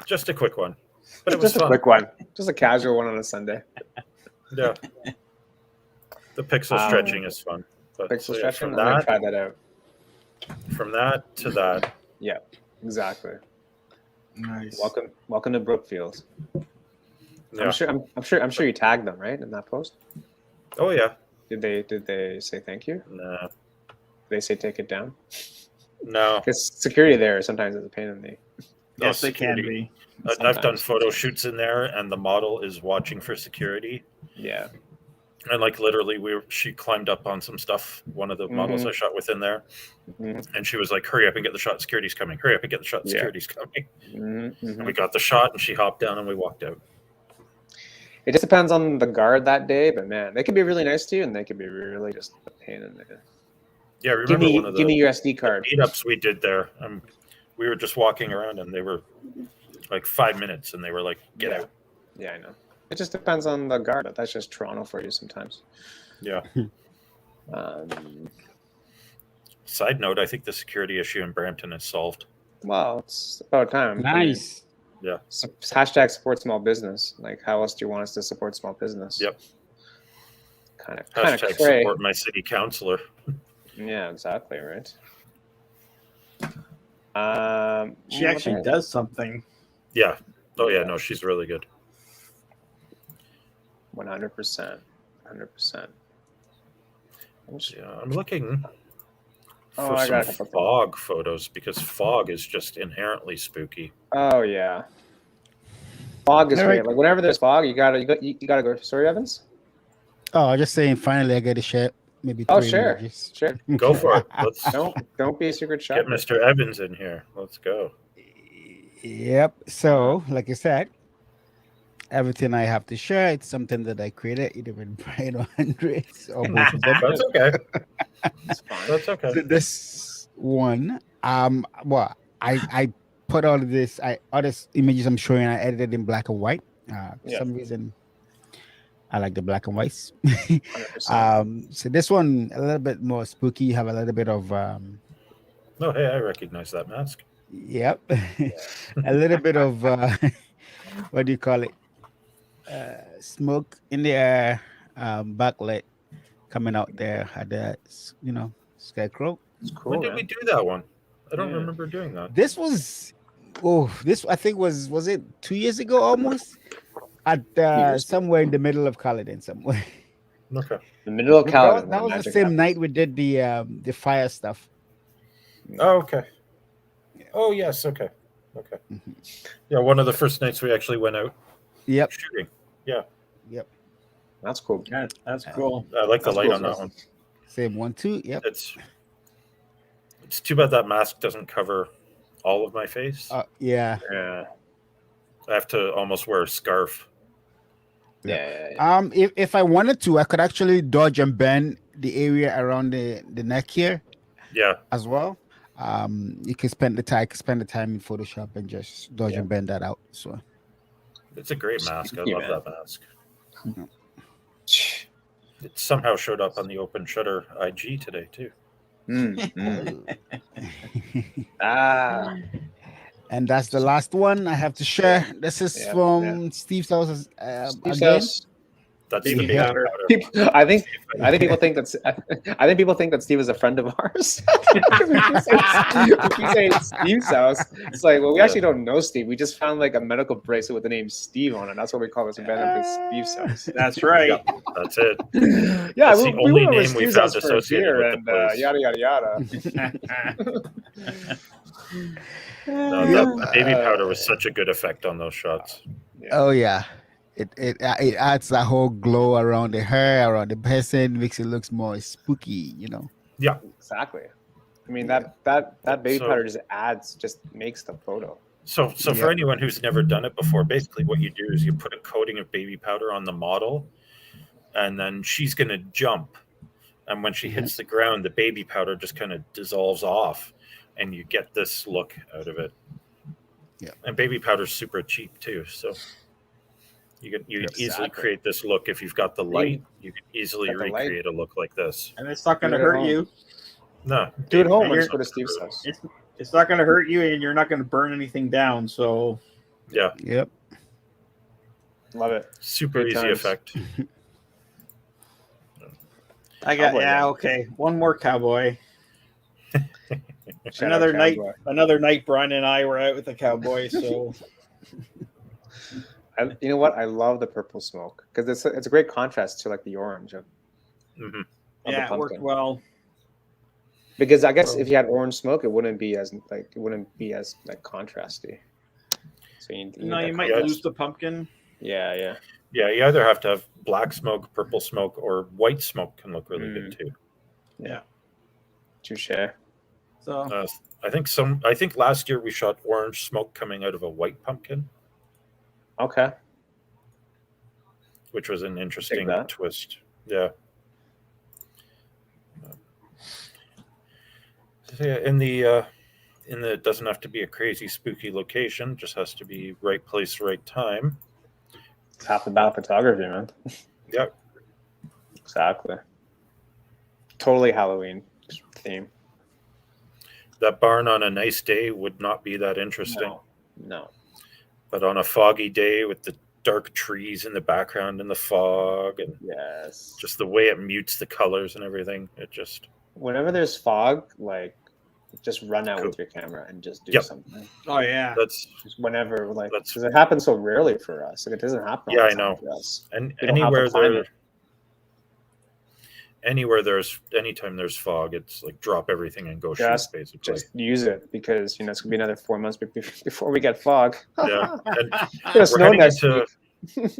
Just a quick one. But it was Just a fun. quick one. Just a casual one on a Sunday. Yeah. The pixel stretching is fun. But Pixel stretching? from I'm going to that, try that out. From that to that. Yeah, exactly. Nice. Welcome to Brookfield. Yeah. I'm sure you tagged them, right, in that post? Oh yeah. Did they say thank you? No. Did they say take it down? No. Because security there sometimes is a pain in the. Yes, they can be. I've done photo shoots in there, and the model is watching for security. Yeah. And like literally, she climbed up on some stuff. One of the models I shot with in there, and she was like, "Hurry up and get the shot! Security's coming! Hurry up and get the shot! Security's coming!" And we got the shot, and she hopped down, and we walked out. It just depends on the guard that day, but man, they can be really nice to you, and they can be really just a pain in the. Yeah, remember one of the give me your SD card. meetups we did there. We were just walking around, and they were like 5 minutes, and they were like, "Get out!" Yeah, I know. It just depends on the guard, but that's just Toronto for you sometimes. Yeah. Side note: I think the security issue in Brampton is solved. Well, it's about time. Nice. Yeah. Hashtag support small business. Like, how else do you want us to support small business? Yep. Kind of Hashtag cray. support my city councilor. Yeah, exactly, right. She actually does something. Yeah. Oh yeah, no, she's really good. 100%. 100%. I'm looking for I some fog photos because fog is just inherently spooky. Oh yeah. Fog is great. Like whenever there's fog, you gotta go. Sorry, Evans. Oh, I'm just saying. Finally, I get to share maybe. Sure. Go for it. Let's don't be a secret shot. Get Mr. Evans in here. Let's go. Yep. So, like I said, everything I have to share, it's something that I created either with Bryan or Andres or both of them. That's okay. That's okay. So this one, well, I put all of this, all these images I'm showing, I edited in black and white. For some reason, I like the black and whites. So this one, a little bit more spooky. You have a little bit of. Oh, hey, I recognize that mask. Yep. A little bit of, what do you call it? Smoke in the air, backlit coming out there at the, scarecrow. It's cool. When did we do that one? I don't remember doing that. This was, this I think was it 2 years ago almost? At somewhere in the middle of Caledon somewhere. Okay. The middle of Caledon. That was the same night we did the fire stuff. Oh, okay. Oh, yes. Okay. Okay. Yeah, one of the first nights we actually went out. Yep. Shooting. Yeah. Yep. That's cool. Yeah, that's cool. I like the light on that one. Same one too. Yep. It's too bad that mask doesn't cover all of my face. Yeah. Yeah. I have to almost wear a scarf. Yeah. If I wanted to, I could actually dodge and bend the area around the neck here. Yeah. As well. You can spend the time in Photoshop and just dodge and bend that out. So it's a great mask. I love that mask. It somehow showed up on the Open Shutter IG today too. And that's the last one I have to share. This is Yeah, from Steve's house Steve's again. house. That's Baby the baby powder. powder. I think people think that Steve is a friend of ours. Because we keep saying Steve's house. It's like, well, we actually don't know Steve. We just found like a medical bracelet with the name Steve on it. That's what we call this randomly Steve's house. That's right. Yeah, that's it. Yeah, That's we the only went over name we Steve's found house for a associated beer with the and place. yada yada yada. No, the baby powder was such a good effect on those shots. Yeah. Oh yeah, it adds that whole glow around the hair, around the person, makes it looks more spooky. Yeah, Exactly. I mean Yeah. that baby So- powder just makes the photo. So for Yep. anyone who's never done it before, basically what you do is you put a coating of baby powder on the model, and then she's going to jump. And when she hits the ground, the baby powder just kind of dissolves off, and you get this look out of it. Yeah. And baby powder's super cheap too, so you can easily Exactly. create this look if you've got the light. You can easily Got the light. recreate a look like this. And it's not going to Do it at hurt home. you. No, Do it baby home and or powder's just go to not Steve's gonna hurt. house. It's not going to hurt you, and you're not going to burn anything down. So Yeah, Yep. Love it. super Good easy times. effect. I got Cowboy then. okay. One more cowboy. Shout Another out night. Cowboy. Another night. Brian and I were out with the cowboy. So You know what? I love the purple smoke because it's a great contrast to like the orange of hmm the yeah, it worked pumpkin. well. Because I guess So- if you had orange smoke, it wouldn't be as contrasty. So you No, that you might contrast. lose the pumpkin. Yeah. Yeah, you either have to have black smoke, purple smoke, or white smoke can look really good too. Touche. So I think last year we shot orange smoke coming out of a white pumpkin, Okay. which was an interesting that. twist. Yeah. So yeah, in the it doesn't have to be a crazy spooky location, just has to be right place, right time. It's half the battle photography, man. Yep. Exactly. Totally Halloween theme. That barn on a nice day would not be that interesting. No. But on a foggy day with the dark trees in the background and the fog and Yes. just the way it mutes the colors and everything, it just Whenever there's fog, like just run out Cool. with your camera and just do Yep. something. oh yeah, that's Just whenever, like, That's- because it happens so rarely for us. Like, it doesn't happen. Yeah, all the I know. time For us. and We don't have the climate. anytime there's fog, it's like drop everything and go Just- shoot, basically. Just use it because it's gonna be another 4 months before we get fog. Yeah. And Gonna snow heading next into- week.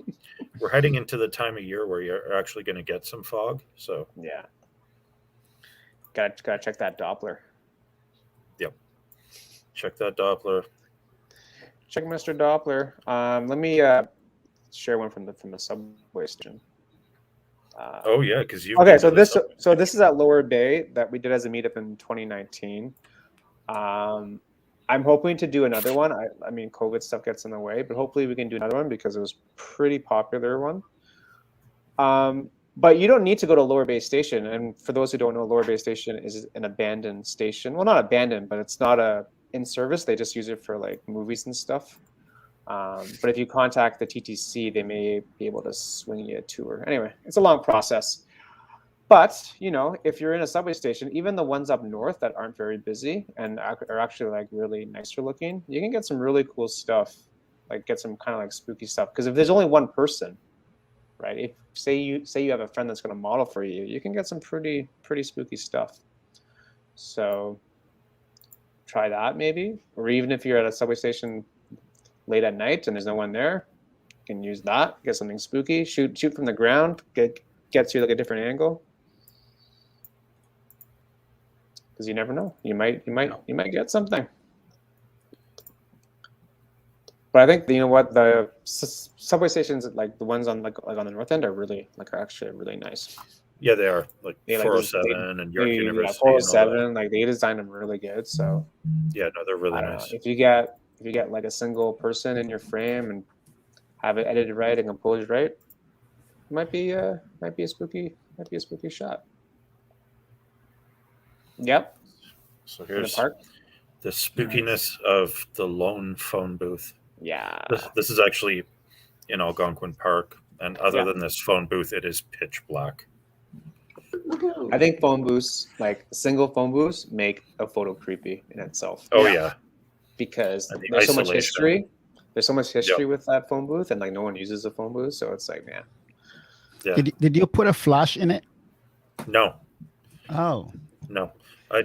we're heading into the time of year where you're actually going to get some fog. So Yeah. Gotta check that Doppler. check that Doppler. Check Mr. Doppler. Let me share one from the subway station. Oh yeah, because you. Okay, so this is at Lower Bay that we did as a meetup in 2019. I'm hoping to do another one. I mean, COVID stuff gets in the way, but hopefully we can do another one because it was pretty popular one. But you don't need to go to Lower Bay Station. And for those who don't know, Lower Bay Station is an abandoned station. Well, not abandoned, but it's not in service. They just use it for like movies and stuff. But if you contact the TTC, they may be able to swing you a tour. Anyway, it's a long process. But, if you're in a subway station, even the ones up north that aren't very busy and are actually like really nicer looking, you can get some really cool stuff, like get some kind of like spooky stuff. Because if there's only one person, right? If say you have a friend that's going to model for you, you can get some pretty spooky stuff. So try that maybe, or even if you're at a subway station late at night and there's no one there, you can use that, get something spooky, shoot from the ground, gets you like a different angle. Because you never know, you might get something. But I think the subway stations, like the ones on like on the north end, are actually really nice. Yeah, they are like They, 407 and York University. 407, like they designed them really good. So Yeah, no, they're really I don't nice. know. If you get like a single person in your frame and have it edited right and composed right, it might be a spooky shot. Yep. So In the here's park. The spookiness of the lone phone booth. Yeah. This is actually in Algonquin Park, and other Yeah. than this phone booth, it is pitch black. I think phone booths, like single phone booths, make a photo creepy in itself. Oh Yeah. yeah, Because And the there's so much isolation. history. There's so much history with that phone booth, and like no one uses the phone booth, so it's like, man. yeah. Did you put a flash in it? No, Oh, no. I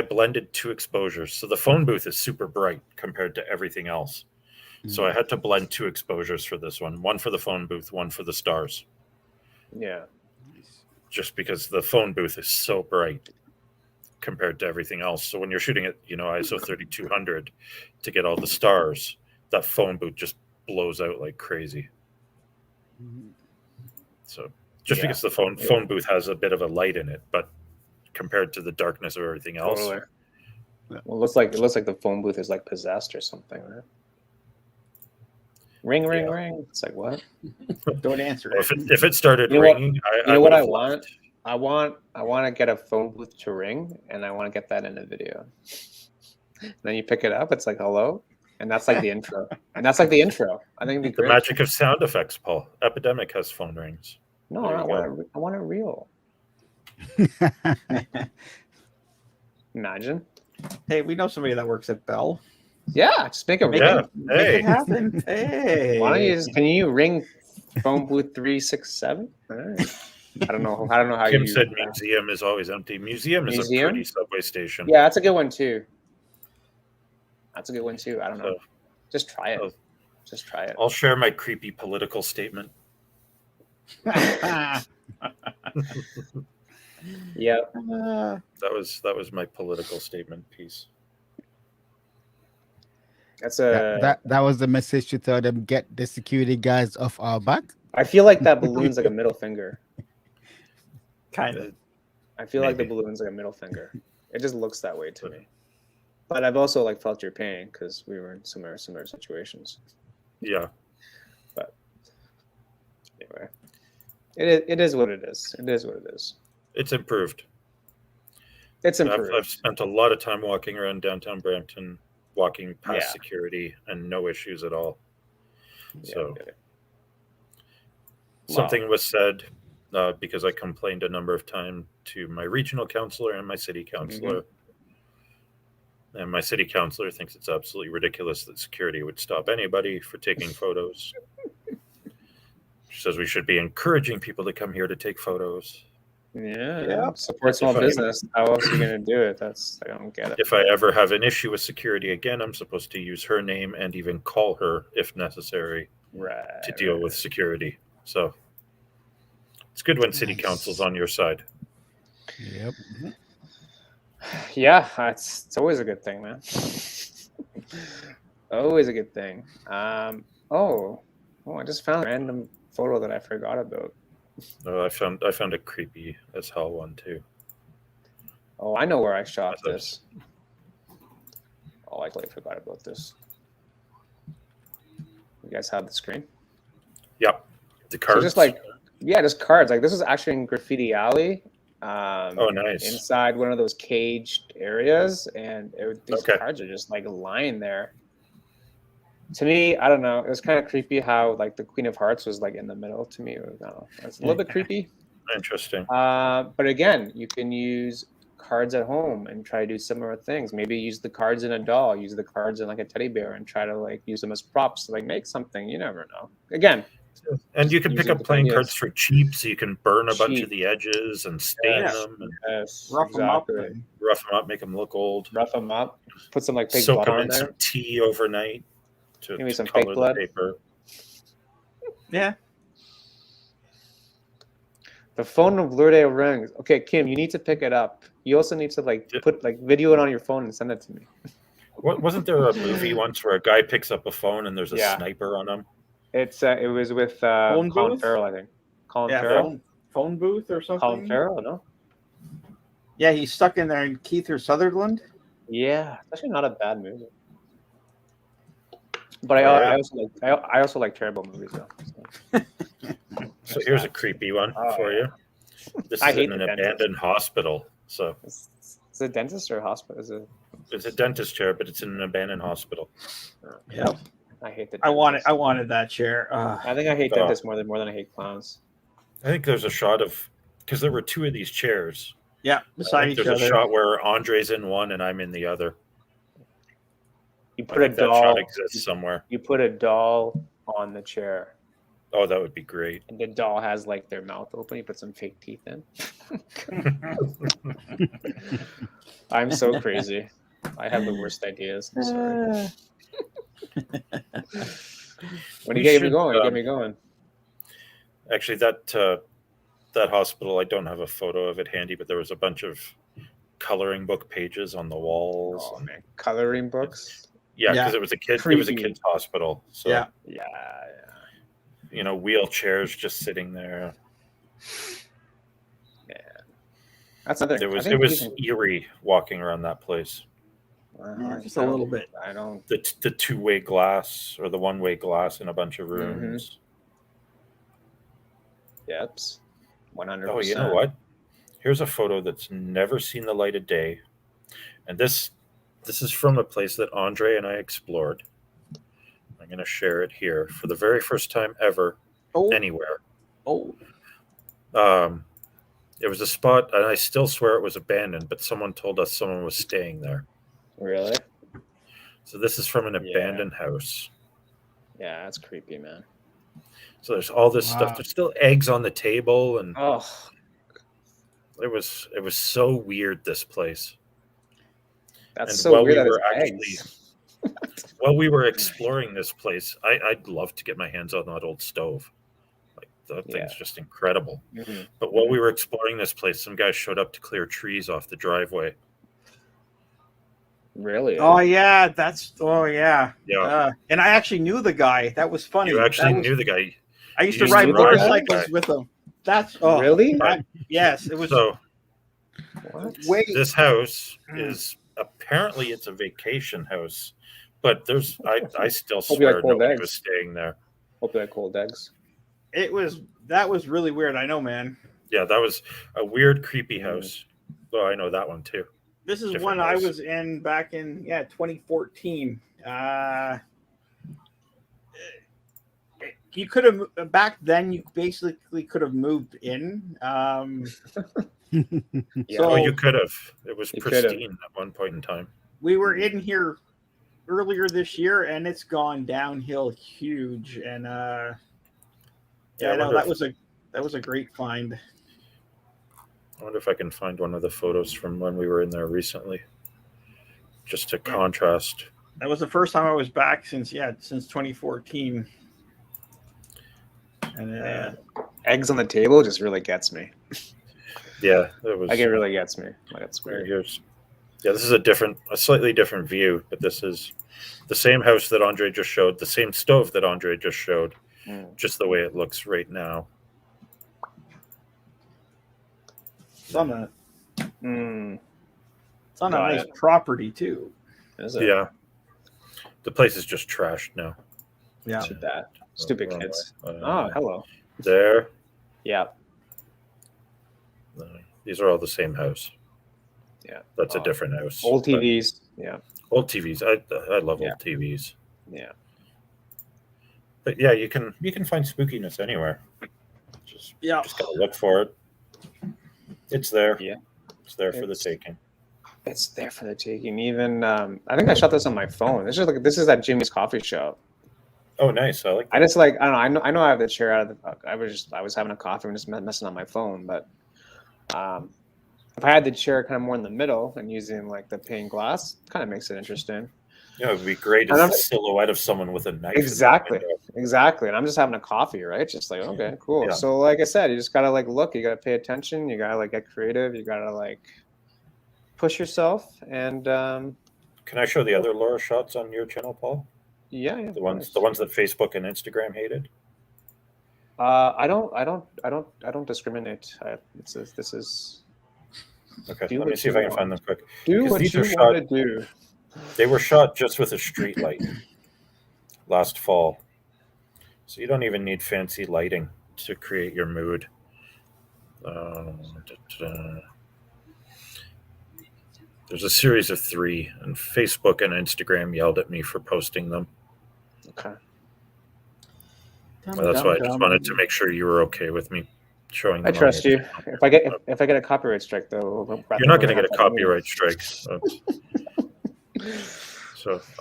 blended 2 exposures, so the phone booth is super bright compared to everything else. So I had to blend 2 exposures for this one for the phone booth, one for the stars, Yeah. just because the phone booth is so bright compared to everything else. So when you're shooting at ISO 3200 to get all the stars, that phone booth just blows out like crazy. So just because the phone booth has a bit of a light in it, but compared to the darkness of everything else, Totally. Well, it looks like the phone booth is like possessed or something, right? Ring, ring, ring. It's like, what? Don't answer if it. it started You know what- ringing, You know what I would've want? left. I want to get a phone booth to ring, and I want to get that in a video. And then you pick it up, it's like hello, and that's like the intro. And that's like the intro. I think it'd be The great. magic of sound effects, Paul. Epidemic has phone rings. No, There I you want it real. Imagine. Hey, we know somebody that works at Bell. Yeah, just make it ring. Yeah. Make Hey. it happen. Hey. Why don't you can you ring phone booth 367? All right. I don't know how Kim you said use that. museum is always empty. Museum is a Museum? pretty subway station. Yeah, that's a good one too. That's a good one too. I don't know. So, Just try it. Oh. Just try it. I'll share my creepy political statement. Yeah. That was my political statement piece. That's a that was the message to tell them, get the security guys off our back. I feel like that balloon's like a middle finger. Kind of. I feel like the Maybe. balloon's like a middle finger. It just looks that way to me. But I've also like felt your pain because we were in similar situations. Yeah. But anyway, it is what it is. It is what it is. It's improved. It's improved. I've spent a lot of time walking around downtown Brampton, walking past Yeah. security, and no issues at all. Yeah, So I get it. something was said because I complained a number of times to my regional councillor and my city councillor. And my city councillor thinks it's absolutely ridiculous that security would stop anybody for taking photos. She says we should be encouraging people to come here to take photos. Yeah. Support small If I- business. How else are you gonna do it? I don't get it. If I ever have an issue with security again, I'm supposed to use her name and even call her if necessary Right. to deal with security. So it's good when city council's on your side. Yep. Yeah, it's always a good thing, man. Always a good thing. I just found a random photo that I forgot about. I found a creepy as hell one too. Oh, I know where I shot That's- this. Oh, I totally forgot about this. You guys have the screen? Yep. The cards. So just like, just cards. Like this was actually in Graffiti Alley. Oh, nice. Inside one of those caged areas, and these Okay. cards are just like lying there. To me, I don't know. It was kind of creepy how like the Queen of Hearts was like in the middle. To me, I don't know. It's a little bit creepy. Interesting. But again, you can use cards at home and try to do similar things. Maybe use the cards in a doll, use the cards in like a teddy bear, and try to like use them as props to like make something. You never know. Again, And you can pick using up the playing ideas. cards for cheap, so you can burn a bunch Cheap. of the edges and stain Yes. them and yes, Rough them up. exactly. And rough them up, make them look old. Rough them up. Put some like pig Soak butter them on in there. some tea overnight to Give me some fake color blood. the paper. yeah. The phone of Lourdes rings. Okay, Kim, you need to pick it up. You also need to like Yeah. put like video it on your phone and send it to me. Wasn't there a movie once where a guy picks up a phone and there's a Yeah. sniper on him? It was with Phone Colin booth? Farrell, I think. Colin Yeah. Farrell. Phone booth or something. Colin Farrell, no? Yeah, he's stuck in there in Keith Sutherland. Yeah, it's actually not a bad movie. But I also like terrible movies though. So here's a creepy one Oh, for yeah. you. This I is hate in an the dentist. abandoned hospital. So Is it a dentist or a hospital? Is it It's a dentist chair, but it's in an abandoned hospital. Yep. I hate the. I dentist. wanted that chair. I think I hate Oh. dentists more than I hate clowns. I think there's a shot of because there were two of these chairs. Yeah, I beside think each there's a other. shot where Andre's in one and I'm in the other. You I put a think that doll. shot exists somewhere. You put a doll on the chair, Oh, that would be great. and the doll has like their mouth open. You put some fake teeth in. I'm so crazy. I have the worst ideas. I'm sorry. When you get me going, you get me going. Actually, that hospital, I don't have a photo of it handy, but there was a bunch of coloring book pages on the walls. Oh man, coloring books. Yeah, Yeah. because it was a kid. It was a Creepy. kid's hospital. So Yeah. Yeah. wheelchairs just sitting there. That's another. It was eerie walking around that place. Just a little bit. I don't. The two-way glass or the one-way glass in a bunch of Mm-hmm. rooms. Yep. 100%. Oh, you know what? Here's a photo that's never seen the light of day, and this is from a place that Andre and I explored. I'm going to share it here for the very first time ever anywhere. Oh. It was a spot, and I still swear it was abandoned, but someone told us someone was staying there. Really? So this is from an abandoned house. Yeah, that's creepy, man. So there's all this stuff. There's still eggs on the table, and it was so weird, this place. That's and so while weird. We that were it's eggs. while we were exploring this place, I'd love to get my hands on that old stove. Like that thing's just incredible. Mm-hmm. But while we were exploring this place, some guys showed up to clear trees off the driveway. Really? Oh yeah, yeah. Yeah. And I actually knew the guy. That was funny. You actually knew the guy. I used You to ride used to ride motorcycles with him. That's really? Yes, it was. So wait, this house is apparently it's a vacation house, but there's I still swear nobody was staying there. Hope they had cold eggs. That was really weird. I know, man. Yeah, that was a weird, creepy house. Well, I know that one too. This is one I was in back in 2014. You could have back then. You basically could have moved in. So you could have. It was pristine at one point in time. We were in here earlier this year, and it's gone downhill huge. And that was a great find. I wonder if I can find one of the photos from when we were in there recently, just to contrast. That was the first time I was back since 2014. And eggs on the table just really gets me. Yeah, it was. Like it really gets me. Like it's weird. This is a slightly different view, but this is the same house that Andre just showed, the same stove that Andre just showed, just the way it looks right now. It's on a nice property too. Is it? Yeah. The place is just trashed now. Yeah. Too bad. Stupid kids. Hello. There. Yeah. These are all the same house. Yeah. That's a different house. Old TVs. Yeah. Old TVs. I love old TVs. Yeah. But yeah, you can find spookiness anywhere. Just gotta look for it. It's there. Yeah. It's there for the taking. It's there for the taking. Even I think I shot this on my phone. This is at Jimmy's coffee shop. Oh, nice. I like that. I just like I don't know. I know I have the chair out of the. I was having a coffee and just messing on my phone, but if I had the chair kind of more in the middle and using like the pane glass, kind of makes it interesting. Yeah, it would be great as the silhouette of someone with a knife. Exactly. And I'm just having a coffee, right? Just like, okay, cool. Yeah. So like I said, you just gotta like look, you gotta pay attention, you gotta like get creative, you gotta like push yourself. And can I show the other Laura shots on your channel, Paul? Yeah. The ones that Facebook and Instagram hated. I don't discriminate. This is. Okay, let me see if I can find them quick. Do what you want to do. They were shot just with a street light last fall. So you don't even need fancy lighting to create your mood. There's a series of 3, and Facebook and Instagram yelled at me for posting them. Okay. That's why I just wanted to make sure you were okay with me showing I them. trust you. If I get a copyright strike, though, You're not going to get a copyright strike. So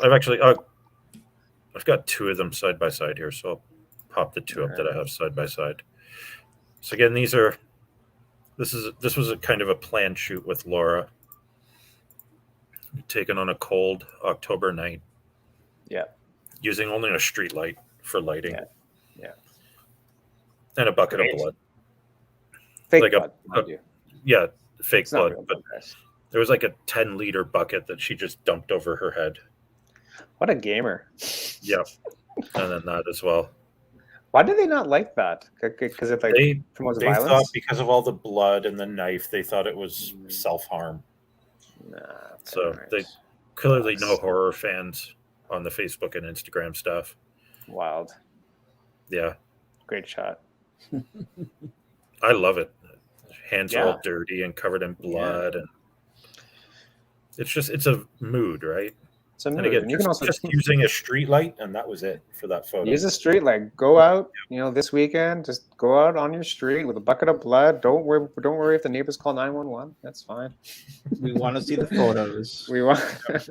I've got 2 of them side by side here, so I'll pop the 2 up that I have side by side. So again, this was a kind of a planned shoot with Laura, taken on a cold October night. Yeah. Using only a street light for lighting. Yeah. And a bucket of blood. Fake blood, mind you. Yeah, fake It's not blood. real But blood, guys. there was like a 10-liter bucket that she just dumped over her head. What a gamer. Yeah. And then that as well. Why do they not like that? Because it promotes they violence? thought because of all the blood and the knife, they thought it was self-harm. Nah, So they clearly no horror fans on the Facebook and Instagram stuff. Wild. Yeah. Great shot. I love it. Hands are all dirty and covered in blood, and it's a mood, right? It's a mood. And again, you can also just using a street light, and that was it for that photo. use a street light. Go out, this weekend. Just go out on your street with a bucket of blood. Don't worry if the neighbors call 911. That's fine. We want to see the photos. We want a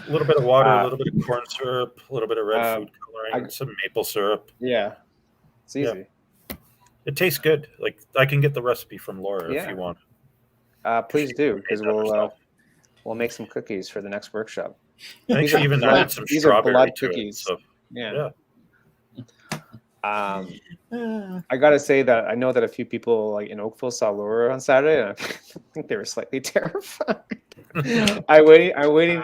little bit of water, a little bit of corn syrup, a little bit of red food coloring, some maple syrup. Yeah, it's easy. Yeah. It tastes good. Like I can get the recipe from Laura if you want. Please do, because we'll make some cookies for the next workshop. I think she even added some strawberry to it. So yeah. I gotta say that I know that a few people like in Oakville saw Laura on Saturday, and I think they were slightly terrified. I'm waiting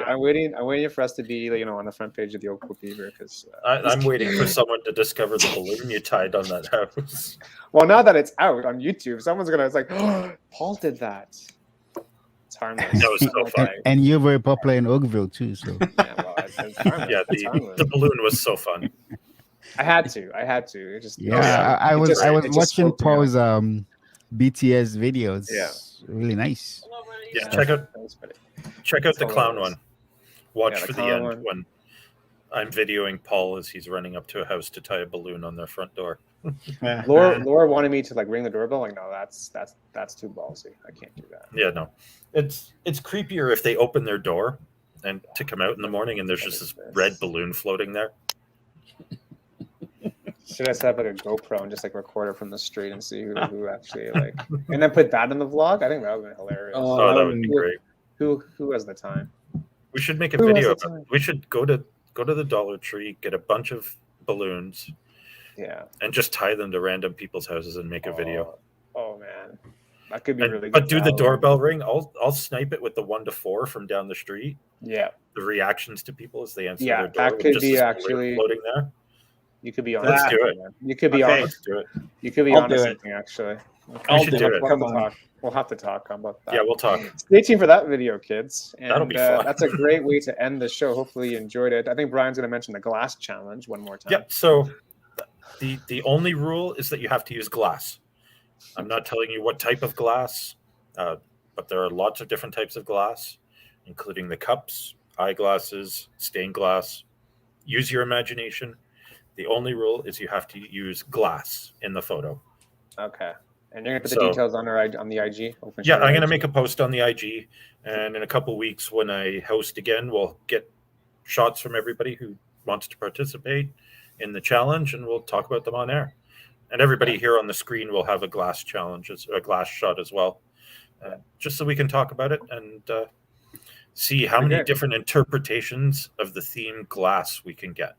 for us to be, on the front page of the Oakville Beaver, because I'm waiting for someone to discover the balloon you tied on that house. Well, now that it's out on YouTube, someone's gonna like, oh, Paul did that. It's harmless. That was so funny. And you're very popular in Oakville too, so it's harmless. Yeah, the balloon was so fun. I had to. It just I was watching Paul's BTS videos. Yeah, really nice. Yeah, check out the clown one. Watch for the end when I'm videoing Paul as he's running up to a house to tie a balloon on their front door. Laura wanted me to ring the doorbell. Like, no, that's too ballsy. I can't do that. Yeah, no, it's creepier if they open their door and to come out in the morning and there's just this red balloon floating there. Should I set up a GoPro and just record it from the street and see who actually and then put that in the vlog? I think that would be hilarious. Oh, that would be great. Who has the time? We should make a video of it. We should go to the Dollar Tree, get a bunch of balloons, and just tie them to random people's houses and make a video. Oh man, that could be really good. But do the doorbell ring. I'll snipe it with the 1 to 4 from down the street. Yeah, the reactions to people as they answer their door. That could be actually floating there. You could be on. Let's do it. You could be on. Let's do it. You could be on something actually. I'll do it. We'll have to talk about that. Yeah, we'll talk. Stay tuned for that video, kids. And that'll be fun. That's a great way to end the show. Hopefully you enjoyed it. I think Brian's going to mention the glass challenge one more time. Yep. So the only rule is that you have to use glass. I'm not telling you what type of glass, but there are lots of different types of glass, including the cups, eyeglasses, stained glass. Use your imagination. The only rule is you have to use glass in the photo. Okay. And you're going to put the details on the IG? Yeah, I'm going to make a post on the IG. And in a couple of weeks, when I host again, we'll get shots from everybody who wants to participate in the challenge, and we'll talk about them on air. And everybody here on the screen will have a glass challenge, a glass shot as well, just so we can talk about it and see how many different interpretations of the theme glass we can get.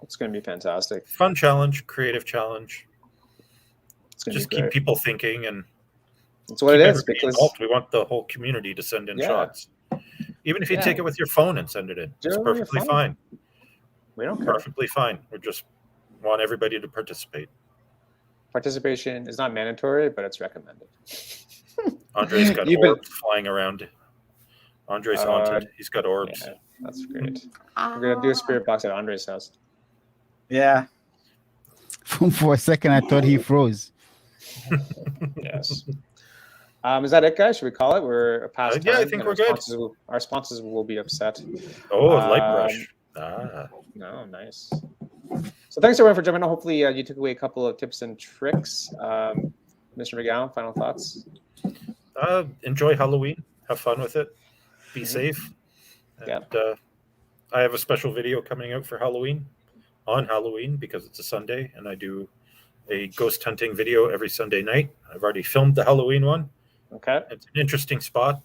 It's going to be fantastic. Fun challenge, creative challenge. Just keep people thinking, and that's what it is. Because we want the whole community to send in shots. Even if you take it with your phone and send it in, it's perfectly fine. We don't care. Perfectly fine. We just want everybody to participate. Participation is not mandatory, but it's recommended. Andre's got orbs flying around. Andre's haunted. He's got orbs. Yeah, that's great. We're going to do a spirit box at Andre's house. Yeah. For a second, I thought he froze. Yes. Is that it, guys? Should we call it? We're past Yeah, I time, think and we're good. Our sponsors will be upset. Oh, light brush. No, nice. So thanks everyone for jumping on. Hopefully you took away a couple of tips and tricks. Mr. McGowan, final thoughts? Enjoy Halloween. Have fun with it. Be safe. And I have a special video coming out for Halloween, on Halloween, because it's a Sunday, and I do a ghost hunting video every Sunday night. I've already filmed the Halloween one. Okay. It's an interesting spot.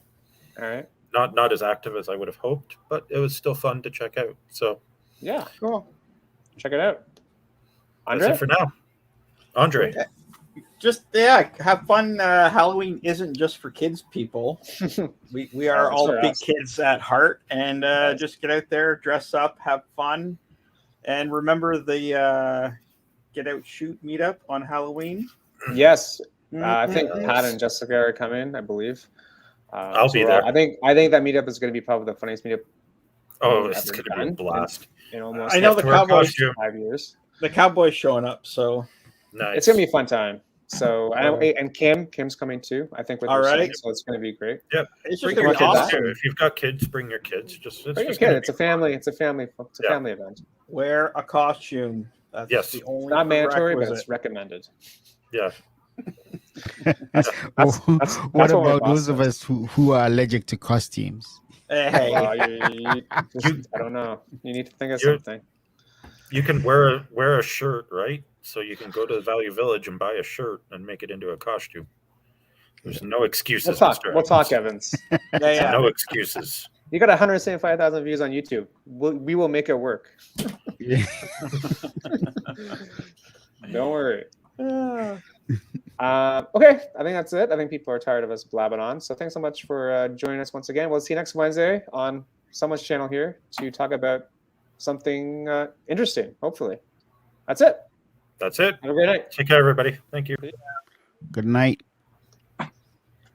All right. Not as active as I would have hoped, but it was still fun to check out. So yeah, cool. Check it out. Andre? That's it for now. Andre. Just have fun. Halloween isn't just for kids, people. We are all big kids at heart, and just get out there, dress up, have fun, and remember the Get Out Shoot meetup on Halloween. Yes, I think Pat and Jessica are coming. I believe. I'll be there. I think that meetup is going to be probably the funniest meetup. Oh, it's going to be a blast. In almost I know the Cowboys. 5 years. The Cowboys showing up, so nice. It's going to be a fun time. So and Kim's coming too. I think with her son, so it's going to be great. Yep, it's just going to be awesome. If you've got kids, bring your kids. Bring your kids. It's a family. It's a family event. Wear a costume. That's the only. Not mandatory, but it's recommended. Yeah. What about those of us who are allergic to costumes? Hey, I don't know. You need to think of something. You can wear a shirt, right? So you can go to the Value Village and buy a shirt and make it into a costume. There's no excuses. We'll talk, Evans. Yeah. No excuses. You got 175,000 views on YouTube. We will make it work. Don't worry. Okay, I think that's it. I think people are tired of us blabbing on. So thanks so much for joining us once again. We'll see you next Wednesday on someone's channel here to talk about something interesting, hopefully. That's it. That's it. Have a great night. Take care, everybody. Thank you. Good night.